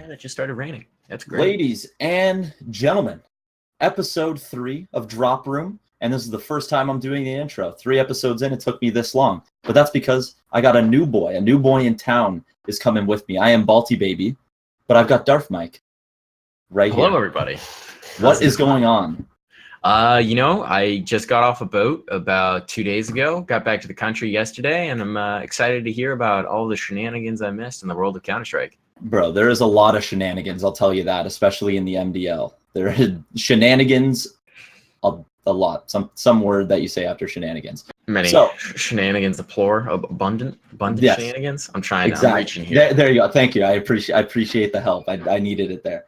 and it just started raining. That's great. Ladies and gentlemen, episode 3 of Drop Room, and this is the first time I'm doing the intro. 3 episodes in, it took me this long, but that's because I got a new boy in town is coming with me. I am Balti Baby, but I've got Darth Mike right here. Hello, everybody. What is going on? I just got off a boat about 2 days ago, got back to the country yesterday, and I'm excited to hear about all the shenanigans I missed in the world of Counter-Strike. Bro, there is a lot of shenanigans, I'll tell you that, especially in the MDL. There are shenanigans, a lot. Some word that you say after shenanigans. Many shenanigans, abundant yes. Shenanigans. I'm reaching here. There you go. Thank you. I appreciate the help. I needed it there.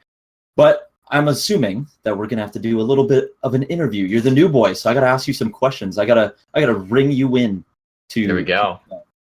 But I'm assuming that we're gonna have to do a little bit of an interview. You're the new boy, so I gotta ask you some questions. I gotta ring you in to. There we go.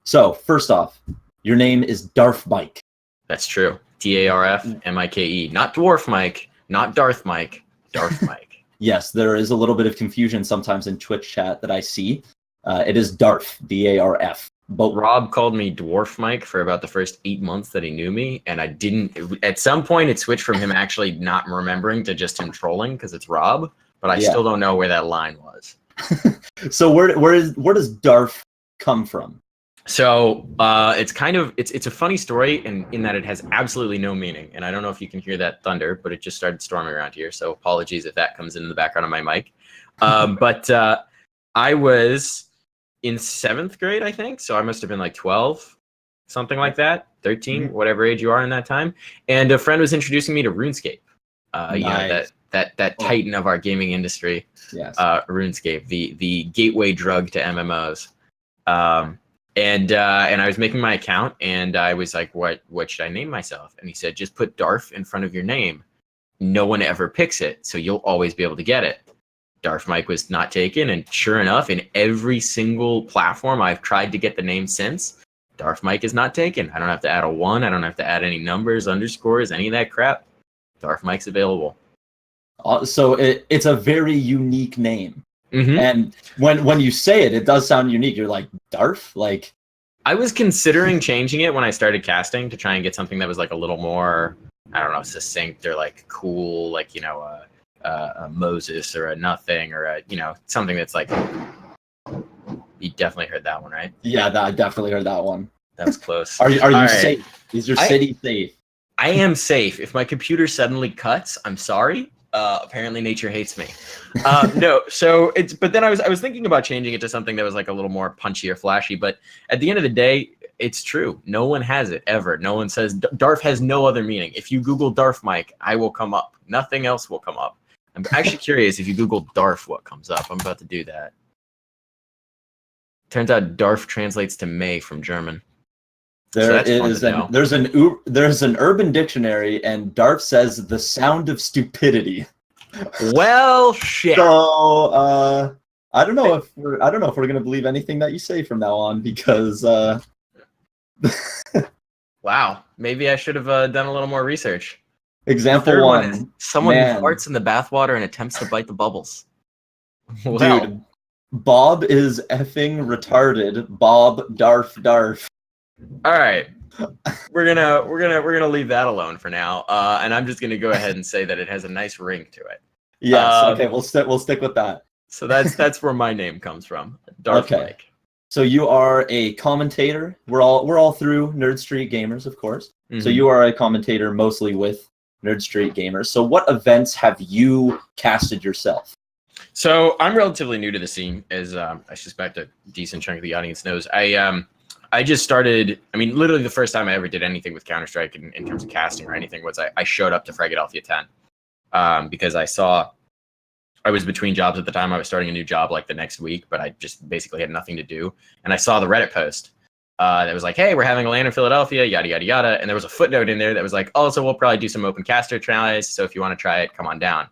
So first off, your name is Darth Mike. That's true. DARF-MIKE. Not Dwarf Mike. Not Darth Mike. Darth Mike. Yes, there is a little bit of confusion sometimes in Twitch chat that I see. It is Darth, DARF. But Rob called me Dwarf Mike for about the first 8 months that he knew me, and I didn't. At some point, it switched from him actually not remembering to just him trolling because it's Rob. But I still don't know where that line was. So where does Darth come from? So it's a funny story in that it has absolutely no meaning, and I don't know if you can hear that thunder, but it just started storming around here. So apologies if that comes in the background of my mic. But I was in 7th grade, I think. So I must have been like 12, something like that, 13, whatever age you are in that time. And a friend was introducing me to RuneScape. Nice. You know, that titan of our gaming industry. Yes. RuneScape, the gateway drug to MMOs. And I was making my account, and I was like, what should I name myself? And he said, just put Darth in front of your name. No one ever picks it, so you'll always be able to get it. Darth Mike was not taken, and sure enough, in every single platform I've tried to get the name since, Darth Mike is not taken. I don't have to add a 1. I don't have to add any numbers, underscores, any of that crap. Darth Mike's available. So it's a very unique name. Mm-hmm. And when you say it does sound unique. You're like, Darth? Like, I was considering changing it when I started casting to try and get something that was like a little more, I don't know, succinct or like cool, like, you know, a Moses or a nothing or a, you know, something that's like, you definitely heard that one, right? Yeah, I definitely heard that one. That was close. Are you safe? Is your city safe? I am safe. If my computer suddenly cuts, I'm sorry. Apparently nature hates me. No, so but then I was thinking about changing it to something that was like a little more punchy or flashy, but at the end of the day, it's true. No one has it ever. No one says Darth has no other meaning. If you Google Darth Mike, I will come up. Nothing else will come up. I'm actually curious if you Google Darth, what comes up. I'm about to do that. Turns out Darth translates to May from German. There's an Urban Dictionary, and Darth says the sound of stupidity. Well, shit. So I don't know if we're gonna believe anything that you say from now on, because wow, maybe I should have done a little more research. Example one is someone who farts in the bathwater and attempts to bite the bubbles. Well, dude, Bob is effing retarded. Bob Darth. All right, we're gonna leave that alone for now, and I'm just gonna go ahead and say that it has a nice ring to it. Yes. Okay. We'll stick with that. So that's where my name comes from, Darth Mike. So you are a commentator. We're all through Nerd Street Gamers, of course. Mm-hmm. So you are a commentator mostly with Nerd Street Gamers. So what events have you casted yourself? So I'm relatively new to the scene, as I suspect a decent chunk of the audience knows. I just started, I mean, literally the first time I ever did anything with Counter-Strike in terms of casting or anything was I showed up to Philadelphia 10 because I was between jobs at the time. I was starting a new job like the next week, but I just basically had nothing to do. And I saw the Reddit post that was like, hey, we're having a LAN in Philadelphia, yada, yada, yada. And there was a footnote in there that was like, also, we'll probably do some open caster tries. So if you want to try it, come on down.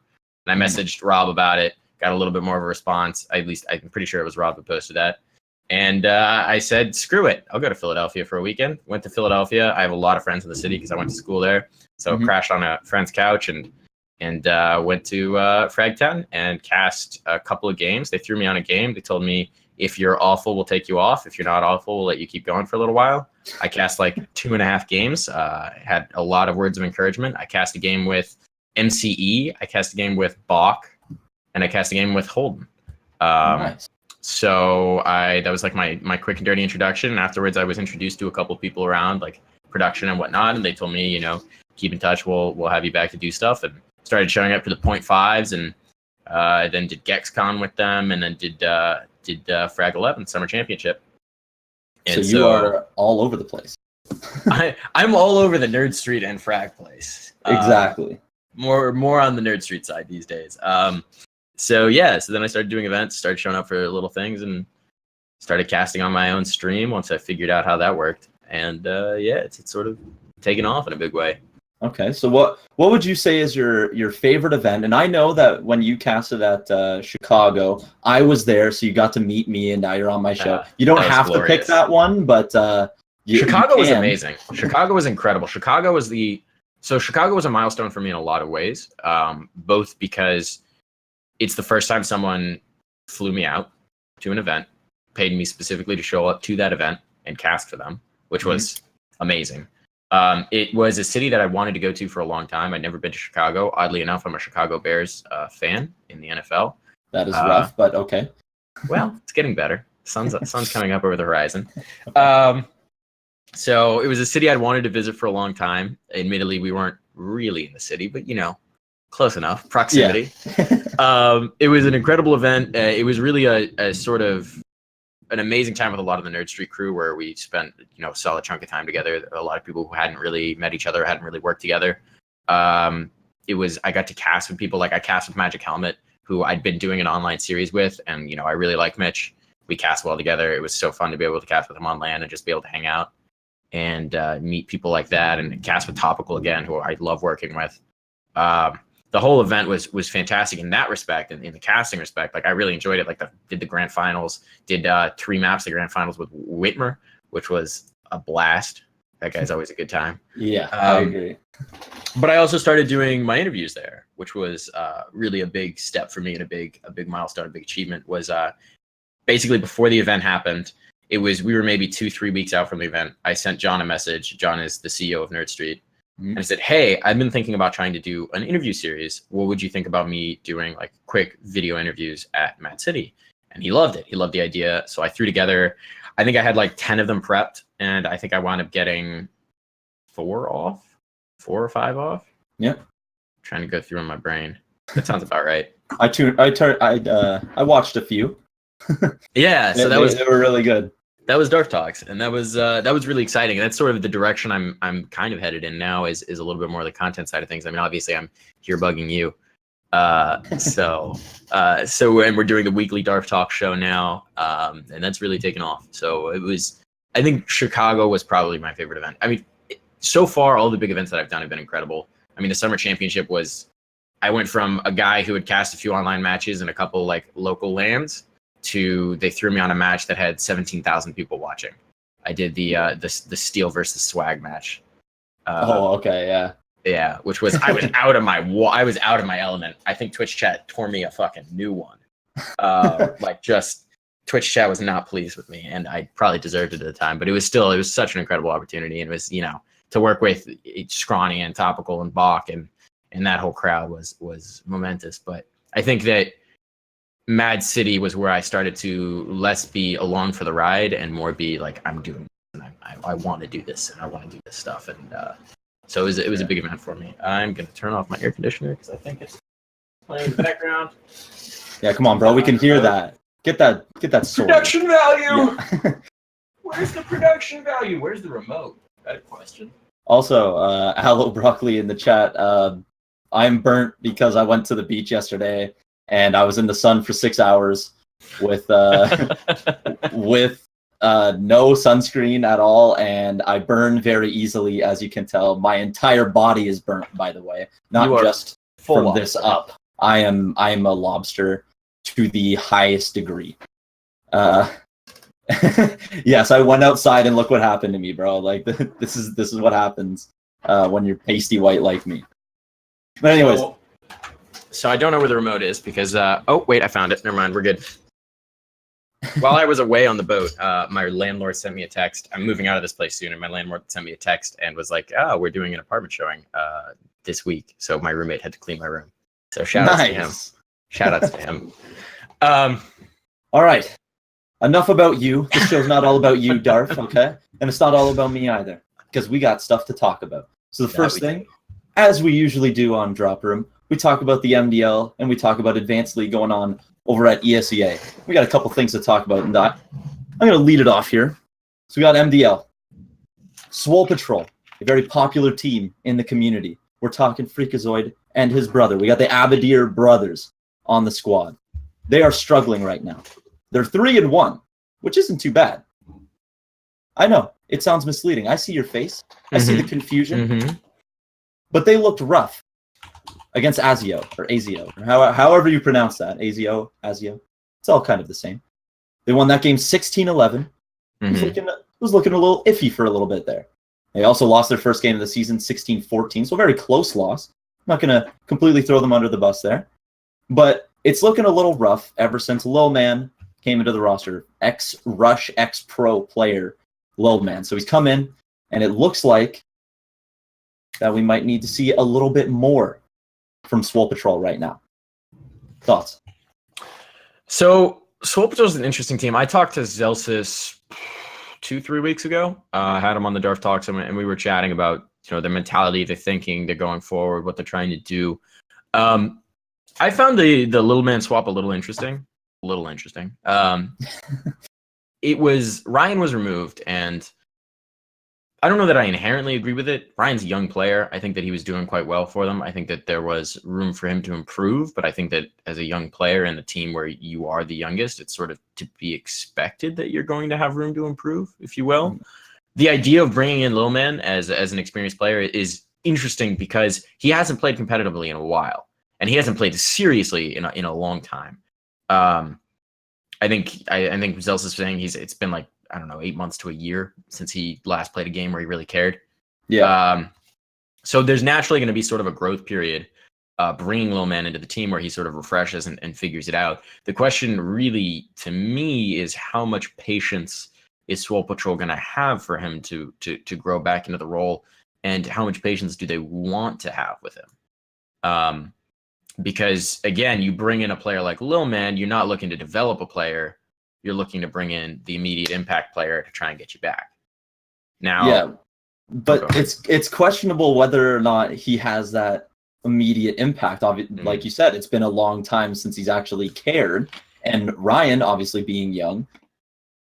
And I messaged Rob about it, got a little bit more of a response. At least I'm pretty sure it was Rob who posted that. And I said, screw it. I'll go to Philadelphia for a weekend. Went to Philadelphia. I have a lot of friends in the city because I went to school there. So crashed on a friend's couch and went to Fragtown and cast a couple of games. They threw me on a game. They told me, if you're awful, we'll take you off. If you're not awful, we'll let you keep going for a little while. I cast like 2.5 games. Had a lot of words of encouragement. I cast a game with MCE. I cast a game with Bach, and I cast a game with Holden. Nice. So that was like my quick and dirty introduction. And afterwards, I was introduced to a couple people around like production and whatnot, and they told me, keep in touch. We'll have you back to do stuff, and started showing up to the 0.5s, and then did GexCon with them, and then did Frag 11 Summer Championship. And so you are all over the place. I'm all over the Nerd Street and Frag place. Exactly. More on the Nerd Street side these days. So then I started doing events, started showing up for little things, and started casting on my own stream once I figured out how that worked. And it's sort of taken off in a big way. Okay, so what would you say is your favorite event? And I know that when you casted at Chicago, I was there, so you got to meet me, and now you're on my show. You don't have to pick that one, but Chicago was amazing. Chicago was incredible. Chicago was a milestone for me in a lot of ways, both because it's the first time someone flew me out to an event, paid me specifically to show up to that event and cast for them, which was amazing. It was a city that I wanted to go to for a long time. I'd never been to Chicago. Oddly enough, I'm a Chicago Bears fan in the NFL. That is rough, but okay. Well, it's getting better. Sun's coming up over the horizon. So it was a city I'd wanted to visit for a long time. Admittedly, we weren't really in the city, but close enough. Proximity. Yeah. It was an incredible event. It was really a sort of an amazing time with a lot of the Nerd Street crew, where we spent a solid chunk of time together. A lot of people who hadn't really met each other, hadn't really worked together. I got to cast with people. Like I cast with Magic Helmet, who I'd been doing an online series with, and I really like Mitch. We cast well together. It was so fun to be able to cast with him on LAN and just be able to hang out and meet people like that, and cast with Topical again, who I love working with. The whole event was fantastic in that respect, and in the casting respect. Like I really enjoyed it. Like did the grand finals, did 3 maps the grand finals with Whitmer, which was a blast. That guy's always a good time. Yeah, I agree. But I also started doing my interviews there, which was really a big step for me, and a big milestone, a big achievement. Was basically before the event happened. We were maybe 2-3 weeks out from the event. I sent John a message. John is the CEO of Nerd Street. And I said, hey, I've been thinking about trying to do an interview series. What would you think about me doing like quick video interviews at Mad City? And he loved it. He loved the idea. So I threw together, I think I had like 10 of them prepped, and I think I wound up getting 4 or 5 off. Yeah. Trying to go through in my brain. That sounds about right. I watched a few. Yeah, so they were really good. That was Dark Talks, and that was really exciting. And that's sort of the direction I'm kind of headed in now, is a little bit more of the content side of things. I mean, obviously I'm here bugging you. So and we're doing the weekly Dark Talk show now, and that's really taken off. So I think Chicago was probably my favorite event. I mean, so far all the big events that I've done have been incredible. I mean, the Summer Championship I went from a guy who had cast a few online matches and a couple like local LANs to they threw me on a match that had 17,000 people watching. I did the Steel versus Swag match. Okay, yeah. Yeah, which was I was out of my element. I think Twitch chat tore me a fucking new one. Twitch chat was not pleased with me, and I probably deserved it at the time. But it was such an incredible opportunity, and it was to work with Scrawny and Topical and Bach and that whole crowd was momentous. But I think that Mad City was where I started to less be along for the ride and more be like, I'm doing this, and I want to do this, and I want to do this stuff. And so it was a big event for me. I'm going to turn off my air conditioner because I think it's playing in the background. Yeah, come on, bro. We can hear that. Get that sword. Production value! Yeah. Where's the production value? Where's the remote? Got a question. Also, Aloe Broccoli in the chat. I'm burnt because I went to the beach yesterday and I was in the sun for 6 hours with no sunscreen at all, and I burn very easily, as you can tell. My entire body is burnt, by the way, not just from this up. I am a lobster to the highest degree. Yes, I went outside and look what happened to me, bro. Like this is what happens when you're pasty white like me. But anyways, so I don't know where the remote is because oh wait, I found it. Never mind, we're good. While I was away on the boat, my landlord sent me a text. I'm moving out of this place soon, and my landlord sent me a text and was like, "Oh, we're doing an apartment showing this week." So my roommate had to clean my room. So shout outs to him. Shout outs to him. All right. Enough about you. This show's not all about you, Darth, okay? And it's not all about me either, because we got stuff to talk about. So the first thing, as we usually do on Drop Room, we talk about the MDL and we talk about Advanced League going on over at ESEA. We got a couple things to talk about, and I'm going to lead it off here. So we got MDL. Swole Patrol, a very popular team in the community. We're talking Freakazoid and his brother. We got the Abadir brothers on the squad. They are struggling right now. They're 3-1, which isn't too bad. I know, it sounds misleading. I see your face. I see the confusion. But they looked rough against Azio, or Azio, or however you pronounce that. Azio. It's all kind of the same. They won that game 16-11. It was looking a little iffy for a little bit there. They also lost their first game of the season 16-14, so a very close loss. I'm not going to completely throw them under the bus there. But it's looking a little rough ever since Lil Man came into the roster. Ex-Rush, ex-pro player, Lil Man. So he's come in, and it looks like that we might need to see a little bit more from Swole Patrol right now. Thoughts? So Swole Patrol is an interesting team. I talked to Zelsis 2-3 weeks ago. I had him on the Darth Talks, and we were chatting about their mentality, their thinking, their going forward, what they're trying to do. I found the Little Man swap a little interesting. It was Ryan was removed, and I don't know that I inherently agree with it. Ryan's a young player. I think that he was doing quite well for them. I think that there was room for him to improve, but I think that as a young player in the team where you are the youngest, it's sort of to be expected that you're going to have room to improve, if you will. The idea of bringing in Lil Man as an experienced player is interesting because he hasn't played competitively in a while, and he hasn't played seriously in a long time. I think Zelsa is saying it's been like, I don't know, 8 months to a year since he last played a game where he really cared. Yeah. So there's naturally going to be sort of a growth period, bringing Lil Man into the team where he sort of refreshes and figures it out. The question really, to me, is how much patience is Swole Patrol going to have for him to grow back into the role, and how much patience do they want to have with him? Because, again, you bring in a player like Lil Man, you're not looking to develop a player. You're looking to bring in the immediate impact player to try and get you back. Now, yeah, but it's questionable whether or not he has that immediate impact. Like you said, it's been a long time since he's actually cared. And Ryan, obviously being young,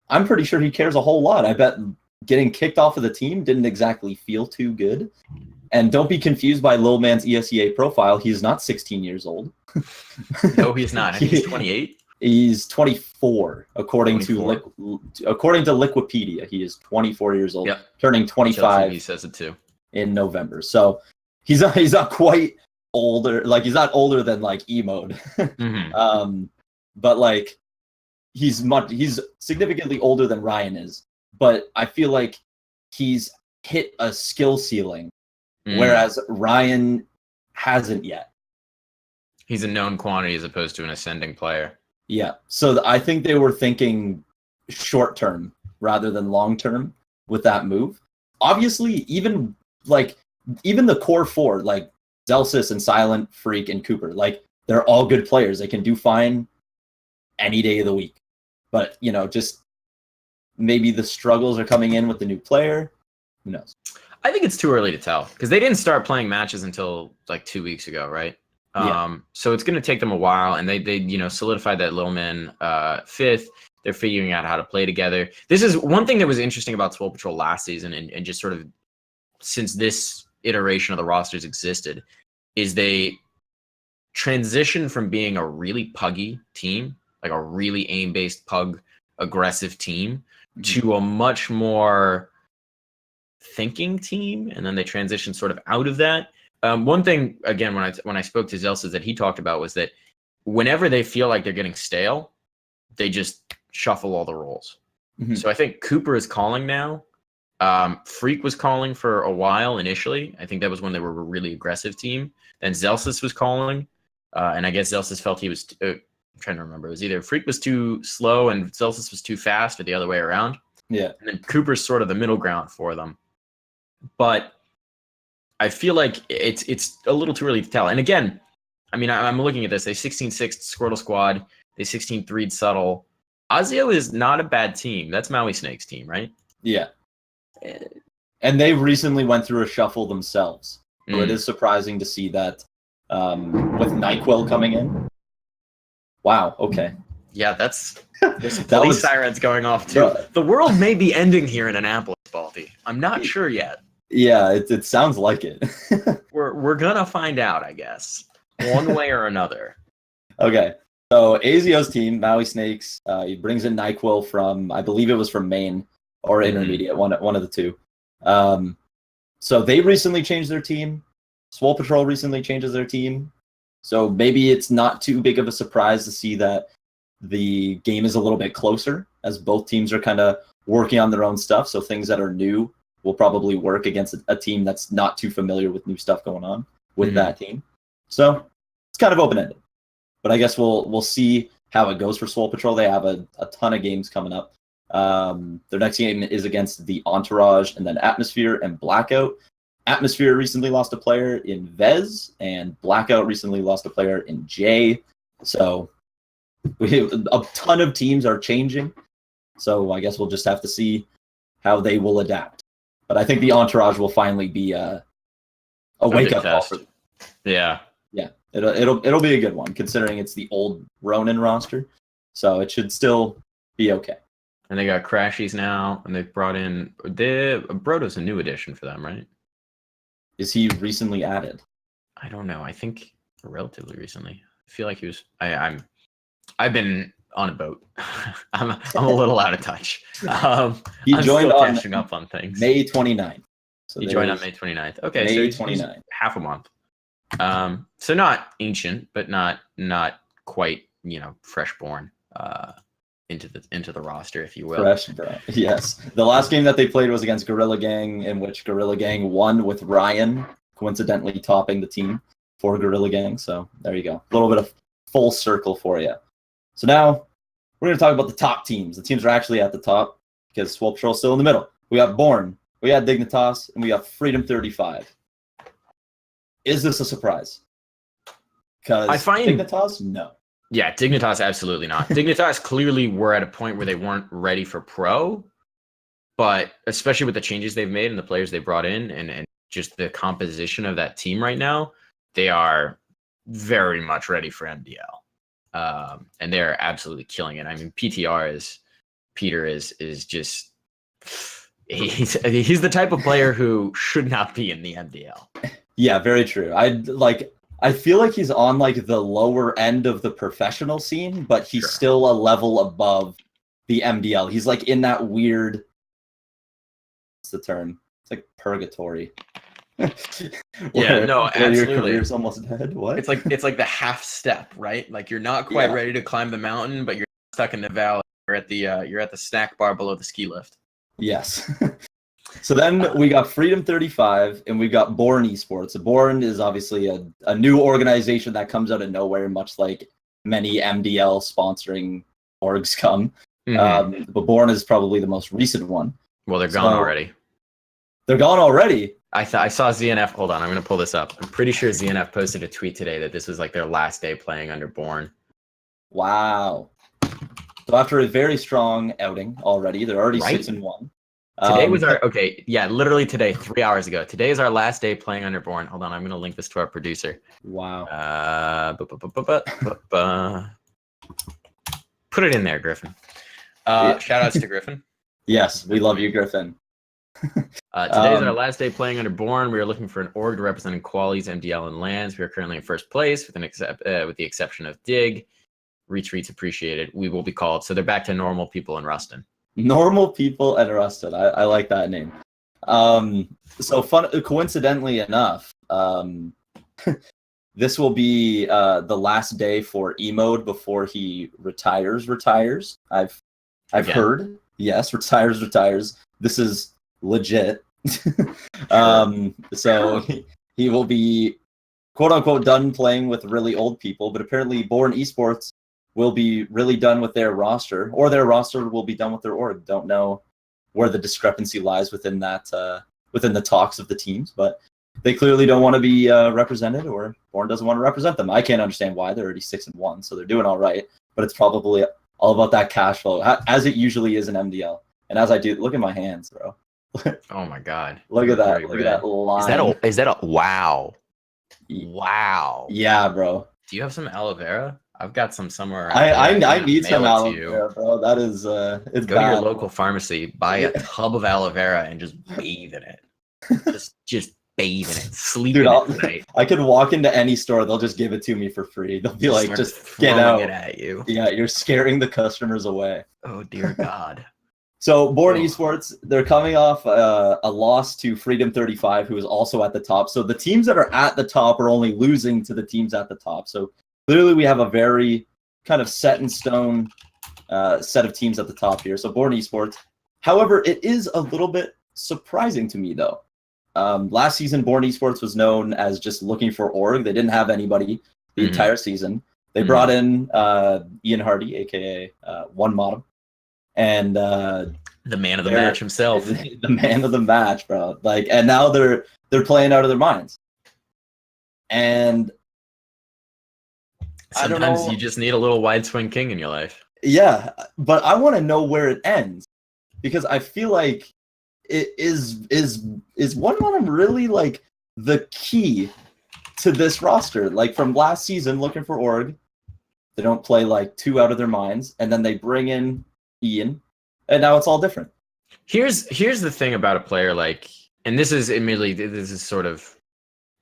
I'm pretty sure he cares a whole lot. I bet getting kicked off of the team didn't exactly feel too good. And don't be confused by Lil Man's ESEA profile. He's not 16 years old. No, he's not. I think he's 28. He's 24, according to Liquipedia. He is 24 years old, turning 25. He says it too in November. So he's not quite older. Like, he's not older than like E-Mode. But like he's significantly older than Ryan is. But I feel like he's hit a skill ceiling, whereas Ryan hasn't yet. He's a known quantity as opposed to an ascending player. Yeah, so I think they were thinking short term rather than long term with that move. Obviously, even the core four, like Zelsis and Silent, Freak, and Cooper, like they're all good players. They can do fine any day of the week. But just maybe the struggles are coming in with the new player. Who knows? I think it's too early to tell because they didn't start playing matches until like 2 weeks ago, right? So it's going to take them a while, and they solidified that Lil Man fifth. They're figuring out how to play together. This is one thing that was interesting about Swole Patrol last season, and just sort of since this iteration of the rosters existed, is they transitioned from being a really puggy team, like a really aim-based pug aggressive team, to a much more thinking team, and then they transitioned sort of out of that. One thing, again, when I spoke to Zelsis, that he talked about was that whenever they feel like they're getting stale, they just shuffle all the roles. So I think Cooper is calling now. Freak was calling for a while initially. I think that was when they were a really aggressive team. Then Zelsis was calling, and I guess Zelsis felt he was trying to remember. It was either Freak was too slow and Celsius was too fast, or the other way around. Yeah. And then Cooper's sort of the middle ground for them. But I feel like it's a little too early to tell. And again, I mean, I'm looking at this. They 16-6 Squirtle Squad. They 16-3 Subtle. Azio is not a bad team. That's Maui Snake's team, right? Yeah. And they recently went through a shuffle themselves. So it is surprising to see that with NyQuil coming in. Wow, okay. Yeah, there's That police was- sirens going off too. The world may be ending here in Annapolis, Baldy. I'm not sure yet. Yeah, it sounds like it. We're gonna find out, I guess, one way or another. Okay. So Azio's team, Maui Snakes, he brings in NyQuil from, I believe it was from Maine or Intermediate, one of the two. So they recently changed their team. Swole Patrol recently changes their team. So maybe it's not too big of a surprise to see that the game is a little bit closer, as both teams are kind of working on their own stuff. So things that are new will probably work against a team that's not too familiar with new stuff going on with that team. So it's kind of open-ended. But I guess we'll see how it goes for Swole Patrol. They have a ton of games coming up. Their next game is against the Entourage, and then Atmosphere and Blackout. Atmosphere recently lost a player in Vez, and Blackout recently lost a player in J. So a ton of teams are changing. So I guess we'll just have to see how they will adapt. But I think the Entourage will finally be a wake-up call for them. Yeah. Yeah, it'll be a good one, considering it's the old Ronin roster. So it should still be okay. And they got Crashies now, and they've brought in Brodo's a new addition for them, right? Is he recently added? I don't know. I think relatively recently. I feel like he was. I've been on a boat. I'm a little out of touch. He I'm joined still on catching up on things. May 29th. So He joined on May 29th. Okay, May so he's 29th. half a month. So not ancient, but not quite fresh born into the roster, if you will. Fresh, bro. Yes. The last game that they played was against Gorilla Gang, in which Gorilla Gang won with Ryan coincidentally topping the team for Gorilla Gang. So there you go. A little bit of full circle for you. So now we're going to talk about the top teams. The teams are actually at the top because Swole Patrol is still in the middle. We got Born, we got Dignitas, and we got Freedom 35. Is this a surprise? Because I find Dignitas, no. Yeah, Dignitas, absolutely not. Dignitas clearly were at a point where they weren't ready for pro, but especially with the changes they've made and the players they brought in and just the composition of that team right now, they are very much ready for MDL. And they're absolutely killing it. I mean, Peter is just he's the type of player who should not be in the MDL. Yeah, very true. I feel like he's on like the lower end of the professional scene, but he's still a level above the MDL. He's like in that weird, what's the term? It's like purgatory. Yeah, no, absolutely. Your career's almost dead. What? It's like the half step, right? Like you're not quite ready to climb the mountain, but you're stuck in the valley. You're at the snack bar below the ski lift. Yes. So then we got Freedom 35 and we got Born Esports. Born is obviously a new organization that comes out of nowhere, much like many MDL sponsoring orgs come. Mm-hmm. But Born is probably the most recent one. Well, they're gone already. They're gone already? I saw ZNF. Hold on, I'm going to pull this up. I'm pretty sure ZNF posted a tweet today that this was like their last day playing under Born. Wow. So after a very strong outing already, they're already 6-1. Today was literally today, 3 hours ago. Today is our last day playing under Born. Hold on, I'm going to link this to our producer. Wow. Put it in there, Griffin. Shout outs to Griffin. Yes, we love you, Griffin. Today is our last day playing under Born. We are looking for an org representing Qualies, MDL, and LANs. We are currently in first place with the exception of Dig. Retweets appreciated. We will be called. So they're back to normal people in Ruston. Normal people and Rusted. I like that name. So coincidentally enough, this will be the last day for E-Mode before he retires. I've heard. Yes, retires. This is legit. So he will be quote unquote done playing with really old people, but apparently Born Esports will be really done with their roster, or their roster will be done with their org. Don't know where the discrepancy lies within that within the talks of the teams, but they clearly don't want to be represented, or Bourne doesn't want to represent them. I can't understand why. They're already 6-1, so they're doing all right. But it's probably all about that cash flow, as it usually is in MDL. And as I do, look at my hands, bro. Oh my God! Look at that! Very Look at red. that line. Is that a wow? Wow. Yeah, bro. Do you have some aloe vera? I've got some somewhere. I can need some mail it aloe to you. vera, bro. That is it's Go to your bad. local pharmacy, buy a tub of aloe vera, and just bathe in it. Just bathe in it. Sleep Dude, in I'll- it tonight. I could walk into any store, they'll just give it to me for free. They'll be like, Start just throwing get out. it at you. Yeah, you're scaring the customers away. Oh dear God. So Bourne Oh. Esports, they're coming off a loss to Freedom 35, who is also at the top. So the teams that are at the top are only losing to the teams at the top. So clearly we have a very kind of set in stone set of teams at the top here. So Bourne Esports. However, it is a little bit surprising to me, though. Last season, Bourne Esports was known as just looking for org. They didn't have anybody the Mhm. entire season. They Mhm. brought in Ian Hardy, aka One Modem, and The man of the They're- match himself. the man of the match, bro. Like, and now they're playing out of their minds. And I don't Sometimes know. you just need a little wide swing king in your life. yeah, but I want to know where it ends, because I feel like it is One Modem really like the key to this roster. Like from last season, looking for org, they don't play like two out of their minds, and then they bring in Ian, and now it's all different. Here's the thing about a player like, and this is admittedly, this is sort of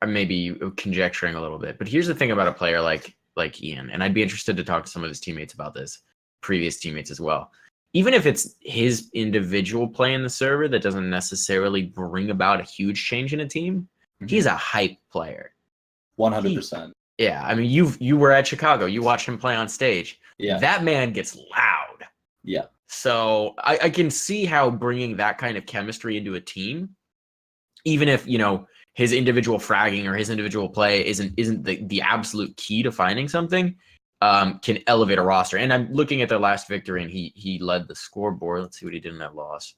maybe conjecturing a little bit, but here's the thing about a player like Ian, and I'd be interested to talk to some of his teammates about this, previous teammates as well. Even if it's his individual play in the server that doesn't necessarily bring about a huge change in a team, he's a hype player. 100%. Yeah, I mean, you were at Chicago, you watched him play on stage. Yeah. That man gets loud. Yeah. So I can see how bringing that kind of chemistry into a team, even if, you know, his individual fragging or his individual play isn't the absolute key to finding something, can elevate a roster. And I'm looking at their last victory, and he led the scoreboard. Let's see what he did in that loss.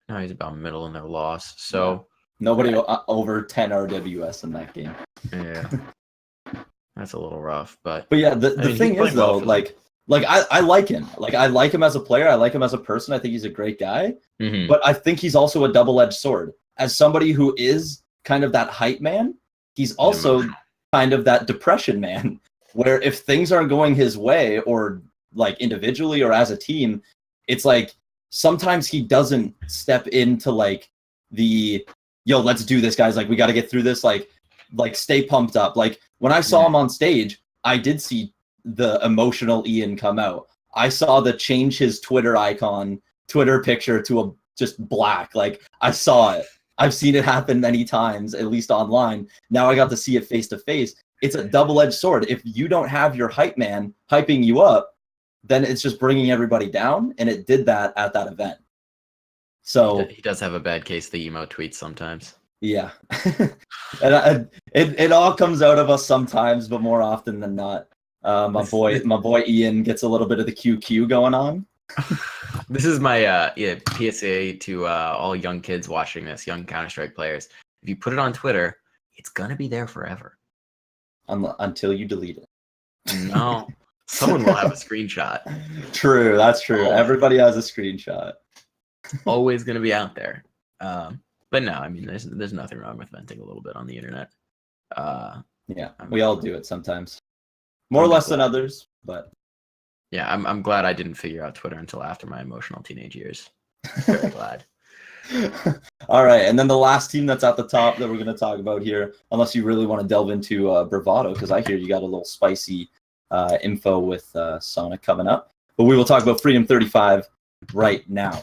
No, he's about middle in their loss. So Nobody over 10 RWS in that game. yeah, that's a little rough. But But yeah, the I mean, thing he's playing is well though, for them. like I like him. Like I like him as a player. I like him as a person. I think he's a great guy. Mhm. But I think he's also a double-edged sword. As somebody who is kind of that hype man, he's also emotional. kind of that depression man, where if things aren't going his way, or like individually or as a team, it's like sometimes he doesn't step into like the yo, let's do this, guys. Like we got to get through this. Like stay pumped up. Like when I saw him on stage, I did see the emotional Ian come out. I saw the change his Twitter picture to a just black. Like I saw it. I've seen it happen many times, at least online. Now I got to see it face to face. It's a double-edged sword. If you don't have your hype man hyping you up, then it's just bringing everybody down, and it did that at that event. So He does have a bad case of the emo tweets sometimes. yeah, and it all comes out of us sometimes, but more often than not, my boy Ian gets a little bit of the QQ going on. This is my PSA to all young kids watching this, young Counter-Strike players. If you put it on Twitter, it's gonna be there forever. Until you delete it. No, someone will have a screenshot. True, that's true. Oh. Everybody has a screenshot. Always gonna be out there. But no, I mean, there's nothing wrong with venting a little bit on the internet. Yeah, we all do it sometimes, more or I'm less than glad. others, but Yeah, I'm glad I didn't figure out Twitter until after my emotional teenage years. Very glad. all right. And then the last team that's at the top that we're going to talk about here, unless you really want to delve into Bravado, because I hear you got a little spicy info with Sonic coming up. But we will talk about Freedom 35 right now.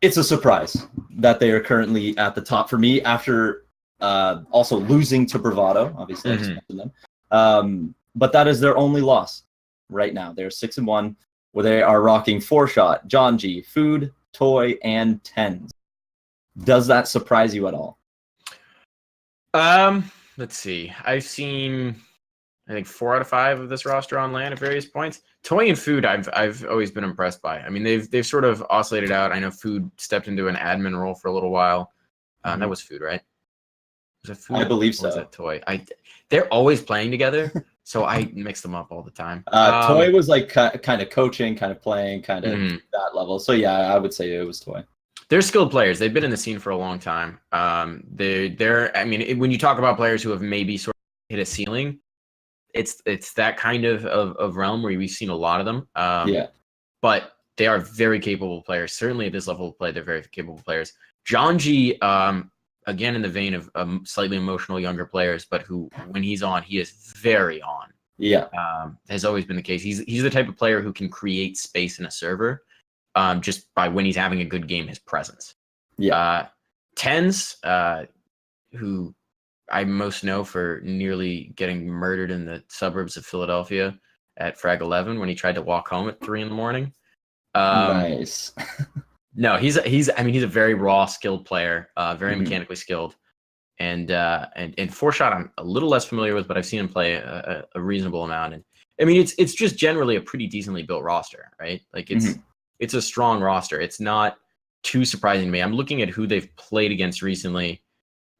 It's a surprise that they are currently at the top for me after also losing to Bravado. Obviously, I just mentioned them. But that is their only loss right now. They're 6-1, where they are rocking 4-shot, John G, Food, Toy, and Tens. Does that surprise you at all? Let's see. I've seen I think 4 out of 5 of this roster on land at various points. Toy and Food, I've always been impressed by. I mean, they've sort of oscillated out. I know Food stepped into an admin role for a little while. That was Food, right? Was it Food? I believe so. Was it Toy? They're always playing together, so I mix them up all the time. Toy was like kind of coaching, kind of playing, kind of that level. So yeah, I would say it was Toy. They're skilled players. They've been in the scene for a long time. They're. I mean, when you talk about players who have maybe sort of hit a ceiling, it's that kind of realm where we've seen a lot of them. But they are very capable players. Certainly at this level of play, they're very capable players. Jonji, again in the vein of slightly emotional younger players, but who, when he's on, he is very on. Yeah, has always been the case. He's the type of player who can create space in a server, just by when he's having a good game, his presence. Yeah. Tens, who I most know for nearly getting murdered in the suburbs of Philadelphia at Frag 11 when he tried to walk home at 3 a.m. Nice. No, he's a very raw, skilled player, very mechanically skilled, and 4Shot I'm a little less familiar with, but I've seen him play a reasonable amount. And I mean, it's just generally a pretty decently built roster, right? Like it's a strong roster. It's not too surprising to me. I'm looking at who they've played against recently.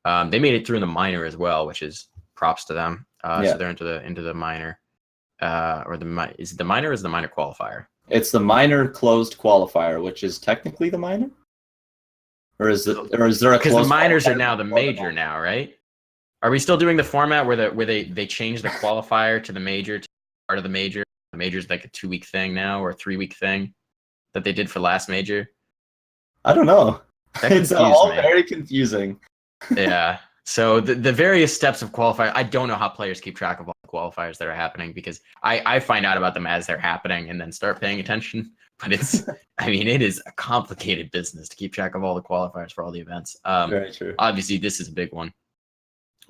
They made it through in the minor as well, which is props to them. So they're into the minor, is it the minor or is it the minor qualifier? It's the minor closed qualifier, which is technically the minor, or is there a because the minors are now the major now, right? Are we still doing the format where they change the qualifier to the major to part of the major? The major is like a 2-week thing now or a 3-week thing that they did for last major. I don't know. It's all me. very confusing. Yeah. So the various steps of qualifier, I don't know how players keep track of all the qualifiers that are happening because I find out about them as they're happening and then start paying attention. But it is a complicated business to keep track of all the qualifiers for all the events. Very true. Obviously, this is a big one.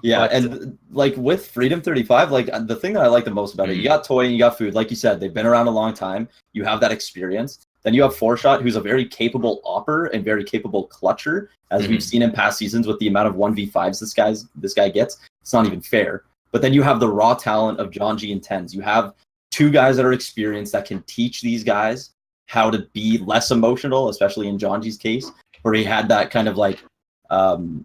Yeah, and like with Freedom 35, like the thing that I like the most about it, you got Toy and you got Food. Like you said, they've been around a long time. You have that experience. Then you have 4Shot, who's a very capable opper and very capable clutcher, as we've seen in past seasons with the amount of 1v5s this guy gets. It's not even fair. But then you have the raw talent of Jonji and Tens. You have 2 guys that are experienced that can teach these guys how to be less emotional, especially in Jonji's case, where he had that kind of like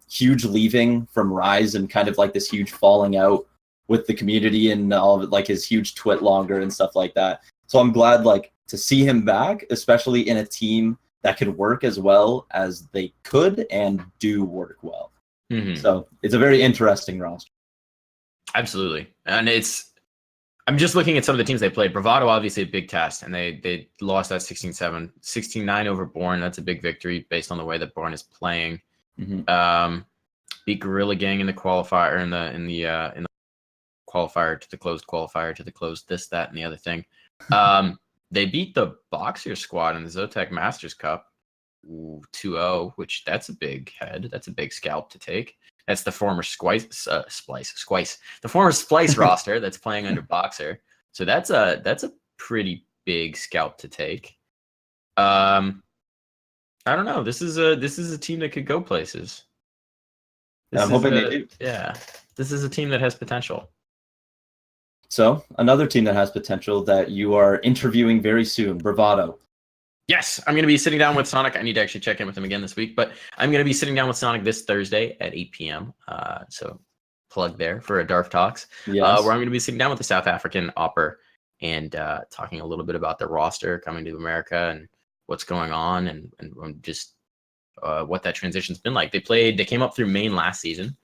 huge leaving from Rise and kind of like this huge falling out with the community and all of it, like his huge twit longer and stuff like that. So I'm glad like to see him back, especially in a team that could work as well as they could and do work well. So it's a very interesting roster. Absolutely. And I'm just looking at some of the teams they played. Bravado, obviously a big test, and they lost that 16-7. 16-9 over Born. That's a big victory based on the way that Born is playing. Beat Gorilla Gang in the qualifier, in the qualifier to the closed qualifier to the closed this, that, and the other thing. They beat the Boxer squad in the Zotac Masters Cup 2-0, which that's a big head. That's a big scalp to take. That's the former Splice, the former Splice roster that's playing under Boxer. So that's a pretty big scalp to take. I don't know. This is a team that could go places. I'm hoping they do. Yeah, this is a team that has potential. So another team that has potential that you are interviewing very soon, Bravado. Yes, I'm going to be sitting down with Sonic. I need to actually check in with him again this week, but I'm going to be sitting down with Sonic this Thursday at 8 p.m. So plug there for a DARF Talks, where I'm going to be sitting down with the South African opper and talking a little bit about the roster coming to America and what's going on and just what that transition's been like. They came up through Maine last season,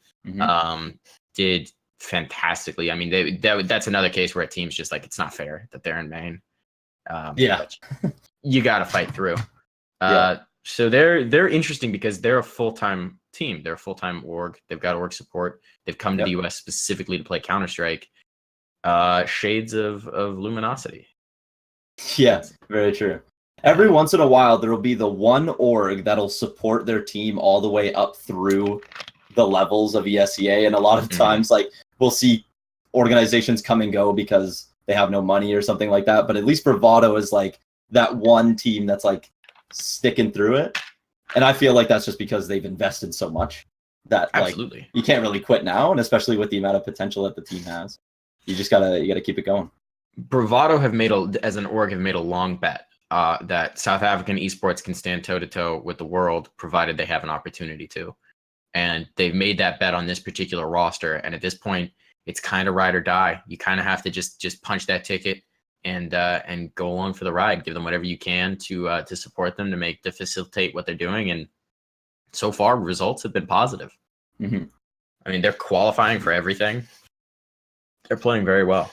did fantastically. I mean, that's another case where a team's just like, it's not fair that they're in Maine. You got to fight through. So they're interesting because they're a full-time team. They're a full-time org. They've got org support. They've come to the US specifically to play Counter-Strike. Shades of Luminosity. Yeah, very true. Every once in a while, there will be the one org that'll support their team all the way up through the levels of ESEA. And a lot of times, like, we'll see organizations come and go because they have no money or something like that. But at least Bravado is like that one team that's like sticking through it. And I feel like that's just because they've invested so much that like you can't really quit now. And especially with the amount of potential that the team has. you just gotta keep it going. Bravado as an org have made a long bet that South African esports can stand toe to toe with the world, provided they have an opportunity to. And they've made that bet on this particular roster. And at this point, it's kind of ride or die. You kind of have to just punch that ticket and go along for the ride. Give them whatever you can to support them, to facilitate what they're doing. And so far, results have been positive. Mm-hmm. I mean, they're qualifying for everything. They're playing very well.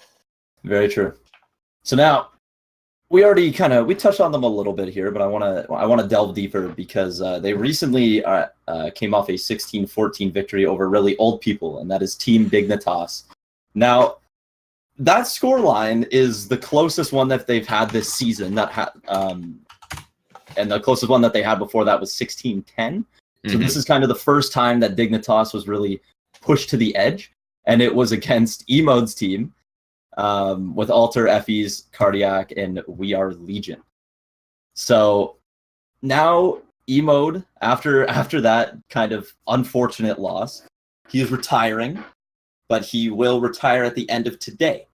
Very true. So now we touched on them a little bit here, but I want to delve deeper because they recently came off a 16-14 victory over really old people, and that is Team Dignitas. Now, that scoreline is the closest one that they've had this season. And the closest one that they had before that was 16-10. So this is kind of the first time that Dignitas was really pushed to the edge, and it was against Emode's team. With Alter, Effie's, Cardiac, and We Are Legion. So now Emode, after that kind of unfortunate loss, he is retiring, but he will retire at the end of today.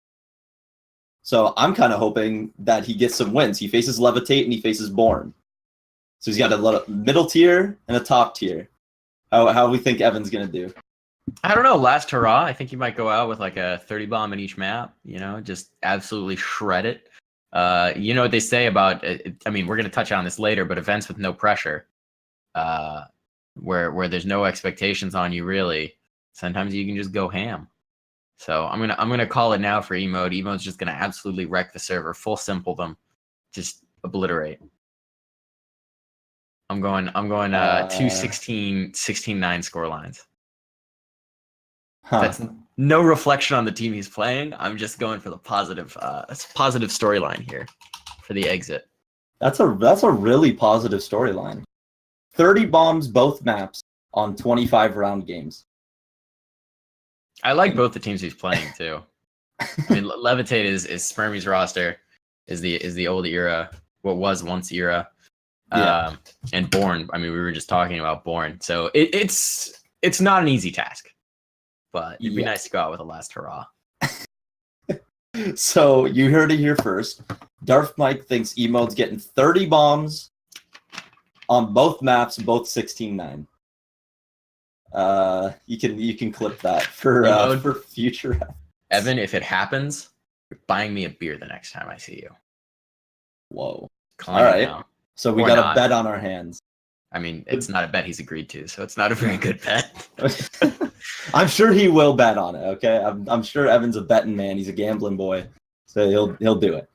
So I'm kind of hoping that he gets some wins. He faces Levitate and he faces Born. So he's got a middle tier and a top tier. How we think Evan's gonna do? I don't know. Last hurrah. I think you might go out with like a 30 bomb in each map. Just absolutely shred it. You know what they say about? I mean, we're gonna touch on this later, but events with no pressure, where there's no expectations on you really. Sometimes you can just go ham. So I'm gonna call it now for Emode. Emode's just gonna absolutely wreck the server, full simple them, just obliterate. I'm going 2-16, 16-9 score lines. Huh. That's no reflection on the team he's playing. I'm just going for the positive storyline here for the exit. That's a really positive storyline. 30 bombs both maps on 25 round games. I like both the teams he's playing too. I mean, Levitate is Spermie's roster, is the old era, what was once era. Yeah. And Born. I mean, we were just talking about Born, so it's not an easy task. But it'd be nice to go out with a last hurrah. So you heard it here first. Darth Mike thinks Emode's getting 30 bombs on both maps, both 16-9. You can clip that for future. Evan, if it happens, you're buying me a beer the next time I see you. Whoa. All right. Now. So we got a bet on our hands. I mean, it's not a bet he's agreed to, so it's not a very good bet. I'm sure he will bet on it. Okay, I'm sure Evan's a betting man. He's a gambling boy, so he'll do it.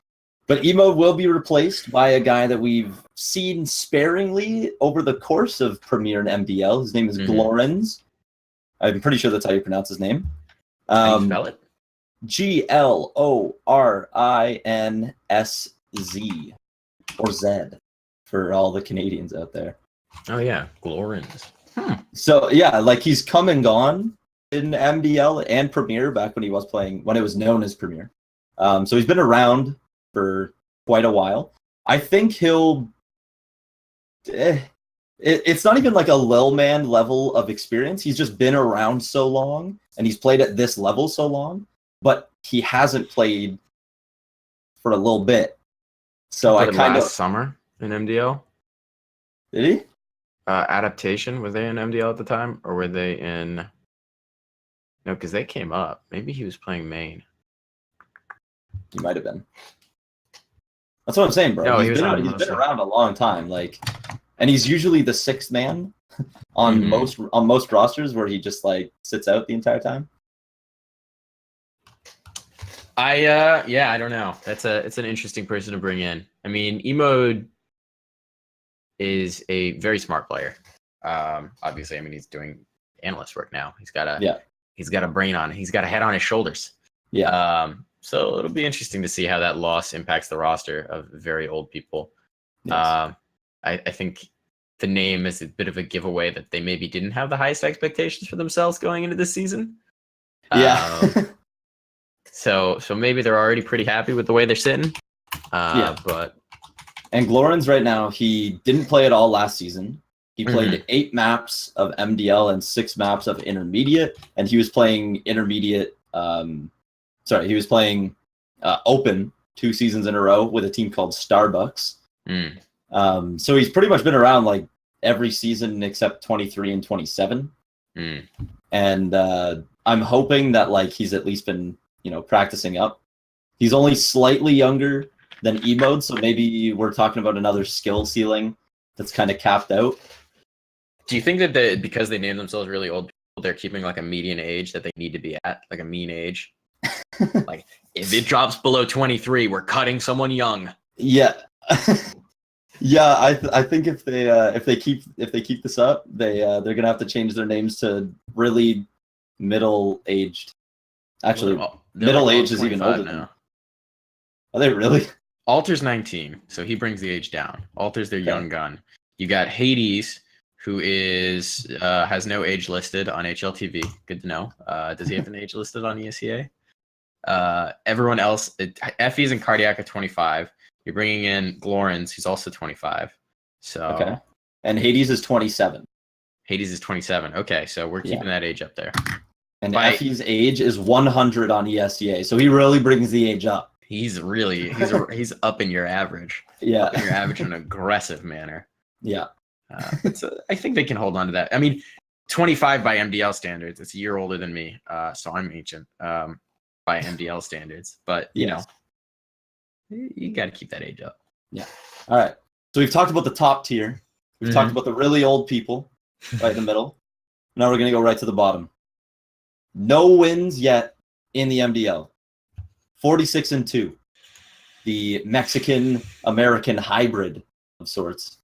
But Emode will be replaced by a guy that we've seen sparingly over the course of Premier and MDL. His name is Glorins. I'm pretty sure that's how you pronounce his name. How do you spell it? Glorinsz or Z for all the Canadians out there. Oh yeah, Glorins. So yeah, like he's come and gone in MDL and Premier back when he was playing, when it was known as Premier. So he's been around for quite a while. I think he'll. It's not even like a Lil Man level of experience. He's just been around so long, and he's played at this level so long, but he hasn't played for a little bit. So I kind of summer in MDL. Did he? Adaptation, were they in MDL at the time, or were they in? No, because they came up. Maybe he was playing main. He might have been. That's what I'm saying, bro. No, he's been around a long time, and he's usually the sixth man on most rosters, where he just sits out the entire time. I don't know. It's an interesting person to bring in. I mean, Emode is a very smart player. Obviously, I mean, he's doing analyst work now. He's got a brain on it. He's got a head on his shoulders. Yeah. So it'll be interesting to see how that loss impacts the roster of very old people. Yes. I think the name is a bit of a giveaway that they maybe didn't have the highest expectations for themselves going into this season. Yeah. So maybe they're already pretty happy with the way they're sitting. But and Glorins right now, he didn't play at all last season. He played 8 maps of MDL and 6 maps of intermediate, and he was playing intermediate sorry, he was playing Open 2 seasons in a row with a team called Starbucks. So he's pretty much been around like every season except 23 and 27. And I'm hoping that like he's at least been, practicing up. He's only slightly younger than Emode, so maybe we're talking about another skill ceiling that's kind of capped out. Do you think that because they name themselves really old people, they're keeping like a median age that they need to be at, like a mean age? Like if it drops below 23, we're cutting someone young. Yeah. Yeah, I think if they keep this up, they're gonna have to change their names to really middle aged. Actually, middle age is even older now. Are they really? Alter's 19, so he brings the age down. Alter's their young gun. You got Hades, who is has no age listed on HLTV. Good to know. Does he have an age listed on ESEA? Everyone else, Effie's and Cardiac at 25. You're bringing in Glorens, who's also 25. So okay, and Hades is 27. Hades is 27. Okay, so we're keeping that age up there. And Effie's age is 100 on ESEA, so he really brings the age up. He's up in your average. Yeah, up in your average in an aggressive manner. Yeah. So I think they can hold on to that. I mean, 25 by MDL standards. It's a year older than me, so I'm ancient by MDL standards. But you got to keep that age up. Yeah. All right. So we've talked about the top tier. We've talked about the really old people right in the middle. Now we're gonna go right to the bottom. No wins yet in the MDL. 46-2. The Mexican-American hybrid of sorts.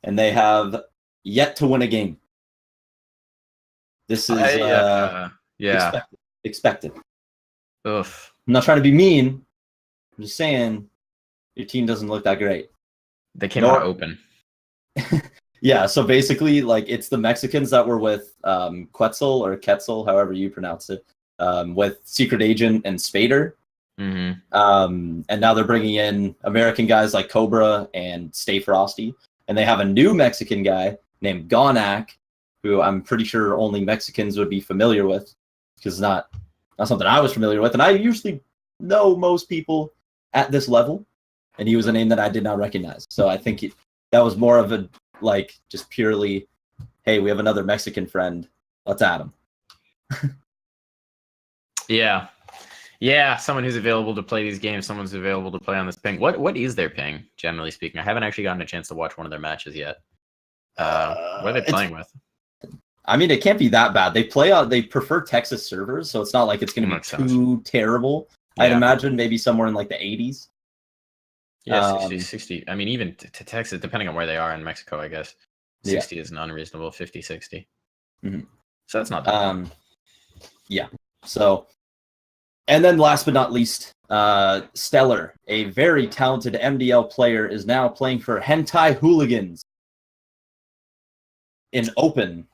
And they have yet to win a game. This is expected. Oof. I'm not trying to be mean. I'm just saying your team doesn't look that great. They came out open. Yeah, so basically, like, it's the Mexicans that were with Quetzal, however you pronounce it, with Secret Agent and Spader. And now they're bringing in American guys like Cobra and Stay Frosty. And they have a new Mexican guy named Gonak, who I'm pretty sure only Mexicans would be familiar with, because it's not something I was familiar with. And I usually know most people at this level, and he was a name that I did not recognize. So I think that was more of a, like, just purely, hey, we have another Mexican friend, let's add him. Yeah, someone who's available to play these games, someone's available to play on this ping. What is their ping, generally speaking? I haven't actually gotten a chance to watch one of their matches yet. What are they playing with? I mean, it can't be that bad. They prefer Texas servers, so it's not like it's going to be too terrible. Yeah. I'd imagine maybe somewhere in like the 80s. Yeah, 60. I mean, even to Texas, depending on where they are in Mexico, I guess 60 isn't unreasonable. 50, 60. So that's not that bad. Yeah. So, and then last but not least, Stellar, a very talented MDL player, is now playing for Hentai Hooligans in Open.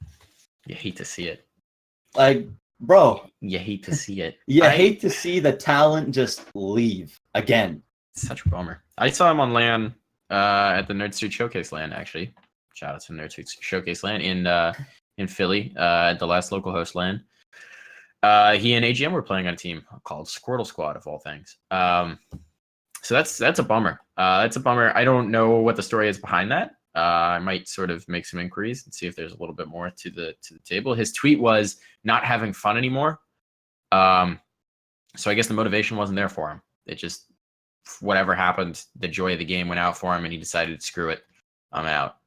You hate to see it. Like, bro. You hate to see it. I hate to see the talent just leave again. Such a bummer. I saw him on LAN at the Nerd Street Showcase LAN, actually. Shout out to Nerd Street Showcase LAN in Philly at the last local host LAN. He and AGM were playing on a team called Squirtle Squad, of all things. So that's a bummer. That's a bummer. I don't know what the story is behind that. I might sort of make some inquiries and see if there's a little bit more to the table. His tweet was not having fun anymore. So I guess the motivation wasn't there for him. It just, whatever happened, the joy of the game went out for him, and he decided, screw it, I'm out.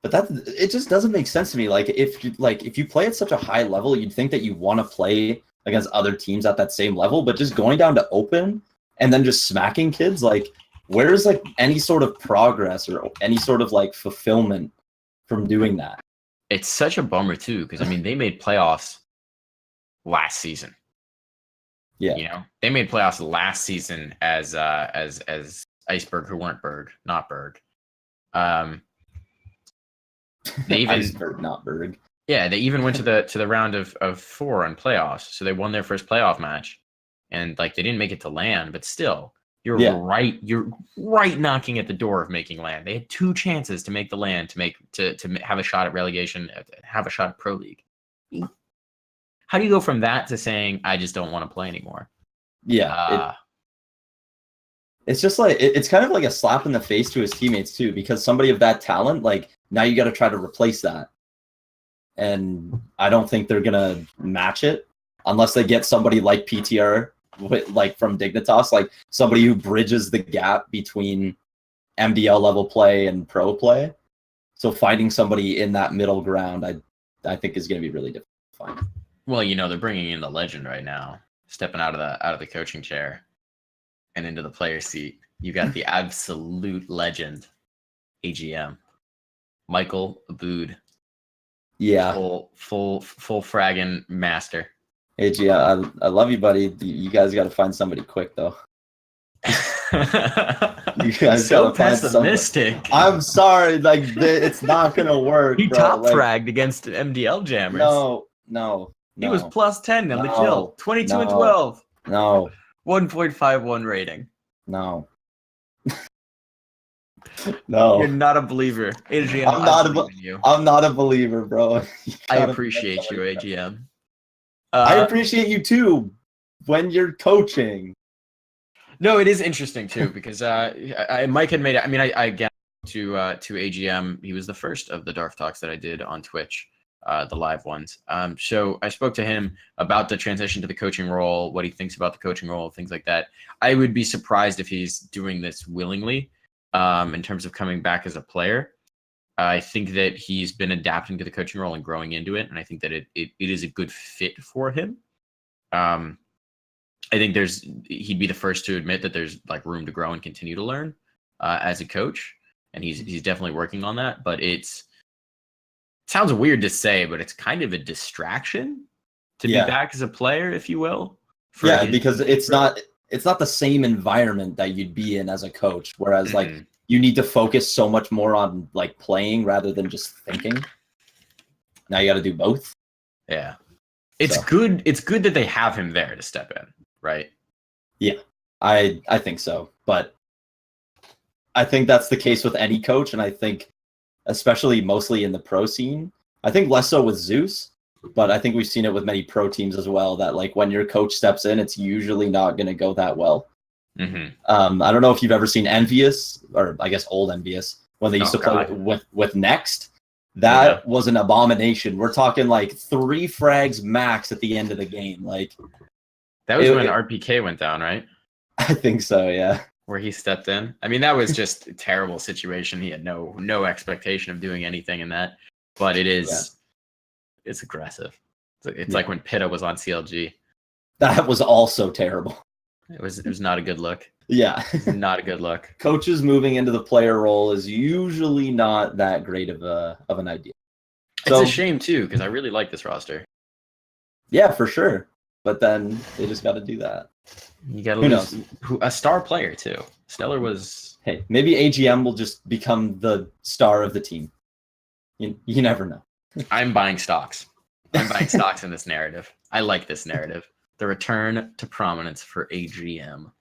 But it just doesn't make sense to me. Like if you play at such a high level, you'd think that you want to play against other teams at that same level, but just going down to Open and then just smacking kids, like, where's like any sort of progress or any sort of like fulfillment from doing that? It's such a bummer too, because I mean, they made playoffs last season. Yeah, you know, they made playoffs last season as Iceberg, who weren't not Berg. They even Iceberg, not Berg. Yeah, they even went to the round of 4 in playoffs, so they won their first playoff match, and like they didn't make it to LAN, but still, you're right knocking at the door of making LAN. They had 2 chances to make the LAN, to have a shot at relegation, have a shot at Pro League. How do you go from that to saying I just don't want to play anymore? Yeah, it's just like it's kind of like a slap in the face to his teammates too, because somebody of that talent, like now you got to try to replace that, and I don't think they're gonna match it unless they get somebody like PTR, like from Dignitas, like somebody who bridges the gap between MDL level play and pro play. So finding somebody in that middle ground, I think is going to be really difficult to find. Well, they're bringing in the legend right now, stepping out of the coaching chair and into the player seat. You got the absolute legend, AGM, Michael Aboud. Yeah, full fragging master. AG, I love you, buddy. You guys got to find somebody quick though. You guys so gotta find pessimistic. I'm sorry, like it's not gonna work. He bro. top like, fragged against MDL jammers. No. He was plus 10 on the kill. 22 and 12. No. 1.51 rating. No. No. You're not a believer. AGM, I'm not a believer, bro. I appreciate you, AGM. I appreciate you too when you're coaching. No, it is interesting too because Mike had made it. I mean, I again to AGM. He was the first of the Darth Talks that I did on Twitch, the live ones. So I spoke to him about the transition to the coaching role, what he thinks about the coaching role, things like that. I would be surprised if he's doing this willingly, in terms of coming back as a player. I think that he's been adapting to the coaching role and growing into it, and I think that it is a good fit for him. I think he'd be the first to admit that there's like room to grow and continue to learn as a coach, and he's definitely working on that. But it sounds weird to say, but it's kind of a distraction to be back as a player, if you will. Because it's not the same environment that you'd be in as a coach, whereas like you need to focus so much more on like playing rather than just thinking. Now you got to do both. Yeah, it's good. It's good that they have him there to step in. Right. Yeah, I think so. But I think that's the case with any coach. And I think especially mostly in the pro scene, I think less so with Zeus, but I think we've seen it with many pro teams as well, that like when your coach steps in, it's usually not going to go that well. I don't know if you've ever seen Envious, or I guess old Envious, when they used to play with Next. That was an abomination. We're talking like 3 frags max at the end of the game. Like, that was when RPK went down, right? I think so, yeah. Where he stepped in. I mean, that was just a terrible situation. He had no expectation of doing anything in that. But it's aggressive. It's like when Pitta was on CLG. That was also terrible. It was not a good look. Yeah. Not a good look. Coaches moving into the player role is usually not that great of an idea. It's a shame too, because I really like this roster. Yeah, for sure. But then they just got to do that. You got to lose a star player too. Stellar was. Hey, maybe AGM will just become the star of the team. You never know. I'm buying stocks. I'm buying stocks in this narrative. I like this narrative. The return to prominence for AGM.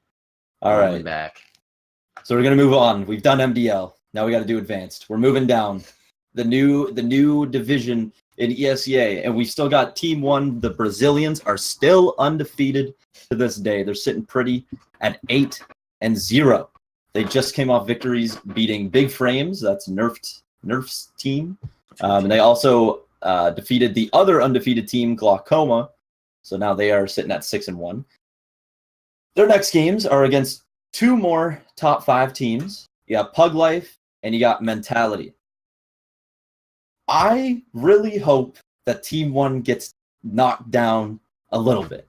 All right. Back. So we're gonna move on. We've done MDL. Now we got to do advanced. We're moving down. The new division in ESEA, and we still got Team 1. The Brazilians are still undefeated to this day. They're sitting pretty at 8-0. They just came off victories beating Big Frames. That's Nerf's team. And they also defeated the other undefeated team, Glaucoma. So now they are sitting at 6-1. Their next games are against 2 more top 5 teams. You got Pug Life and you got Mentality. I really hope that Team 1 gets knocked down a little bit.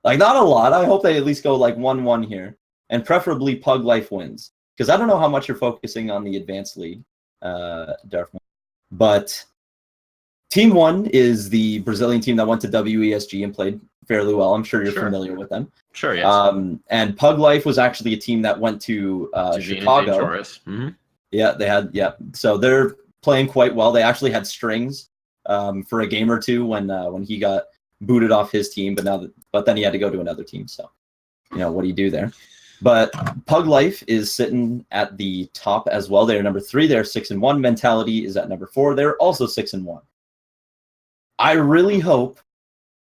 Like, not a lot. I hope they at least go like 1-1 here. And preferably Pug Life wins. Because I don't know how much you're focusing on the Advanced League, Darth. But Team 1 is the Brazilian team that went to WESG and played fairly well. I'm sure you're familiar with them. Sure, yes. And Pug Life was actually a team that went to Chicago. Mm-hmm. Yeah, they had, So they're playing quite well. They actually had Strings for a game or two when he got booted off his team, but then he had to go to another team. So, what do you do there? But Pug Life is sitting at the top as well. They're number 3. They're 6-1. Mentality is at number 4. They're also 6-1. I really hope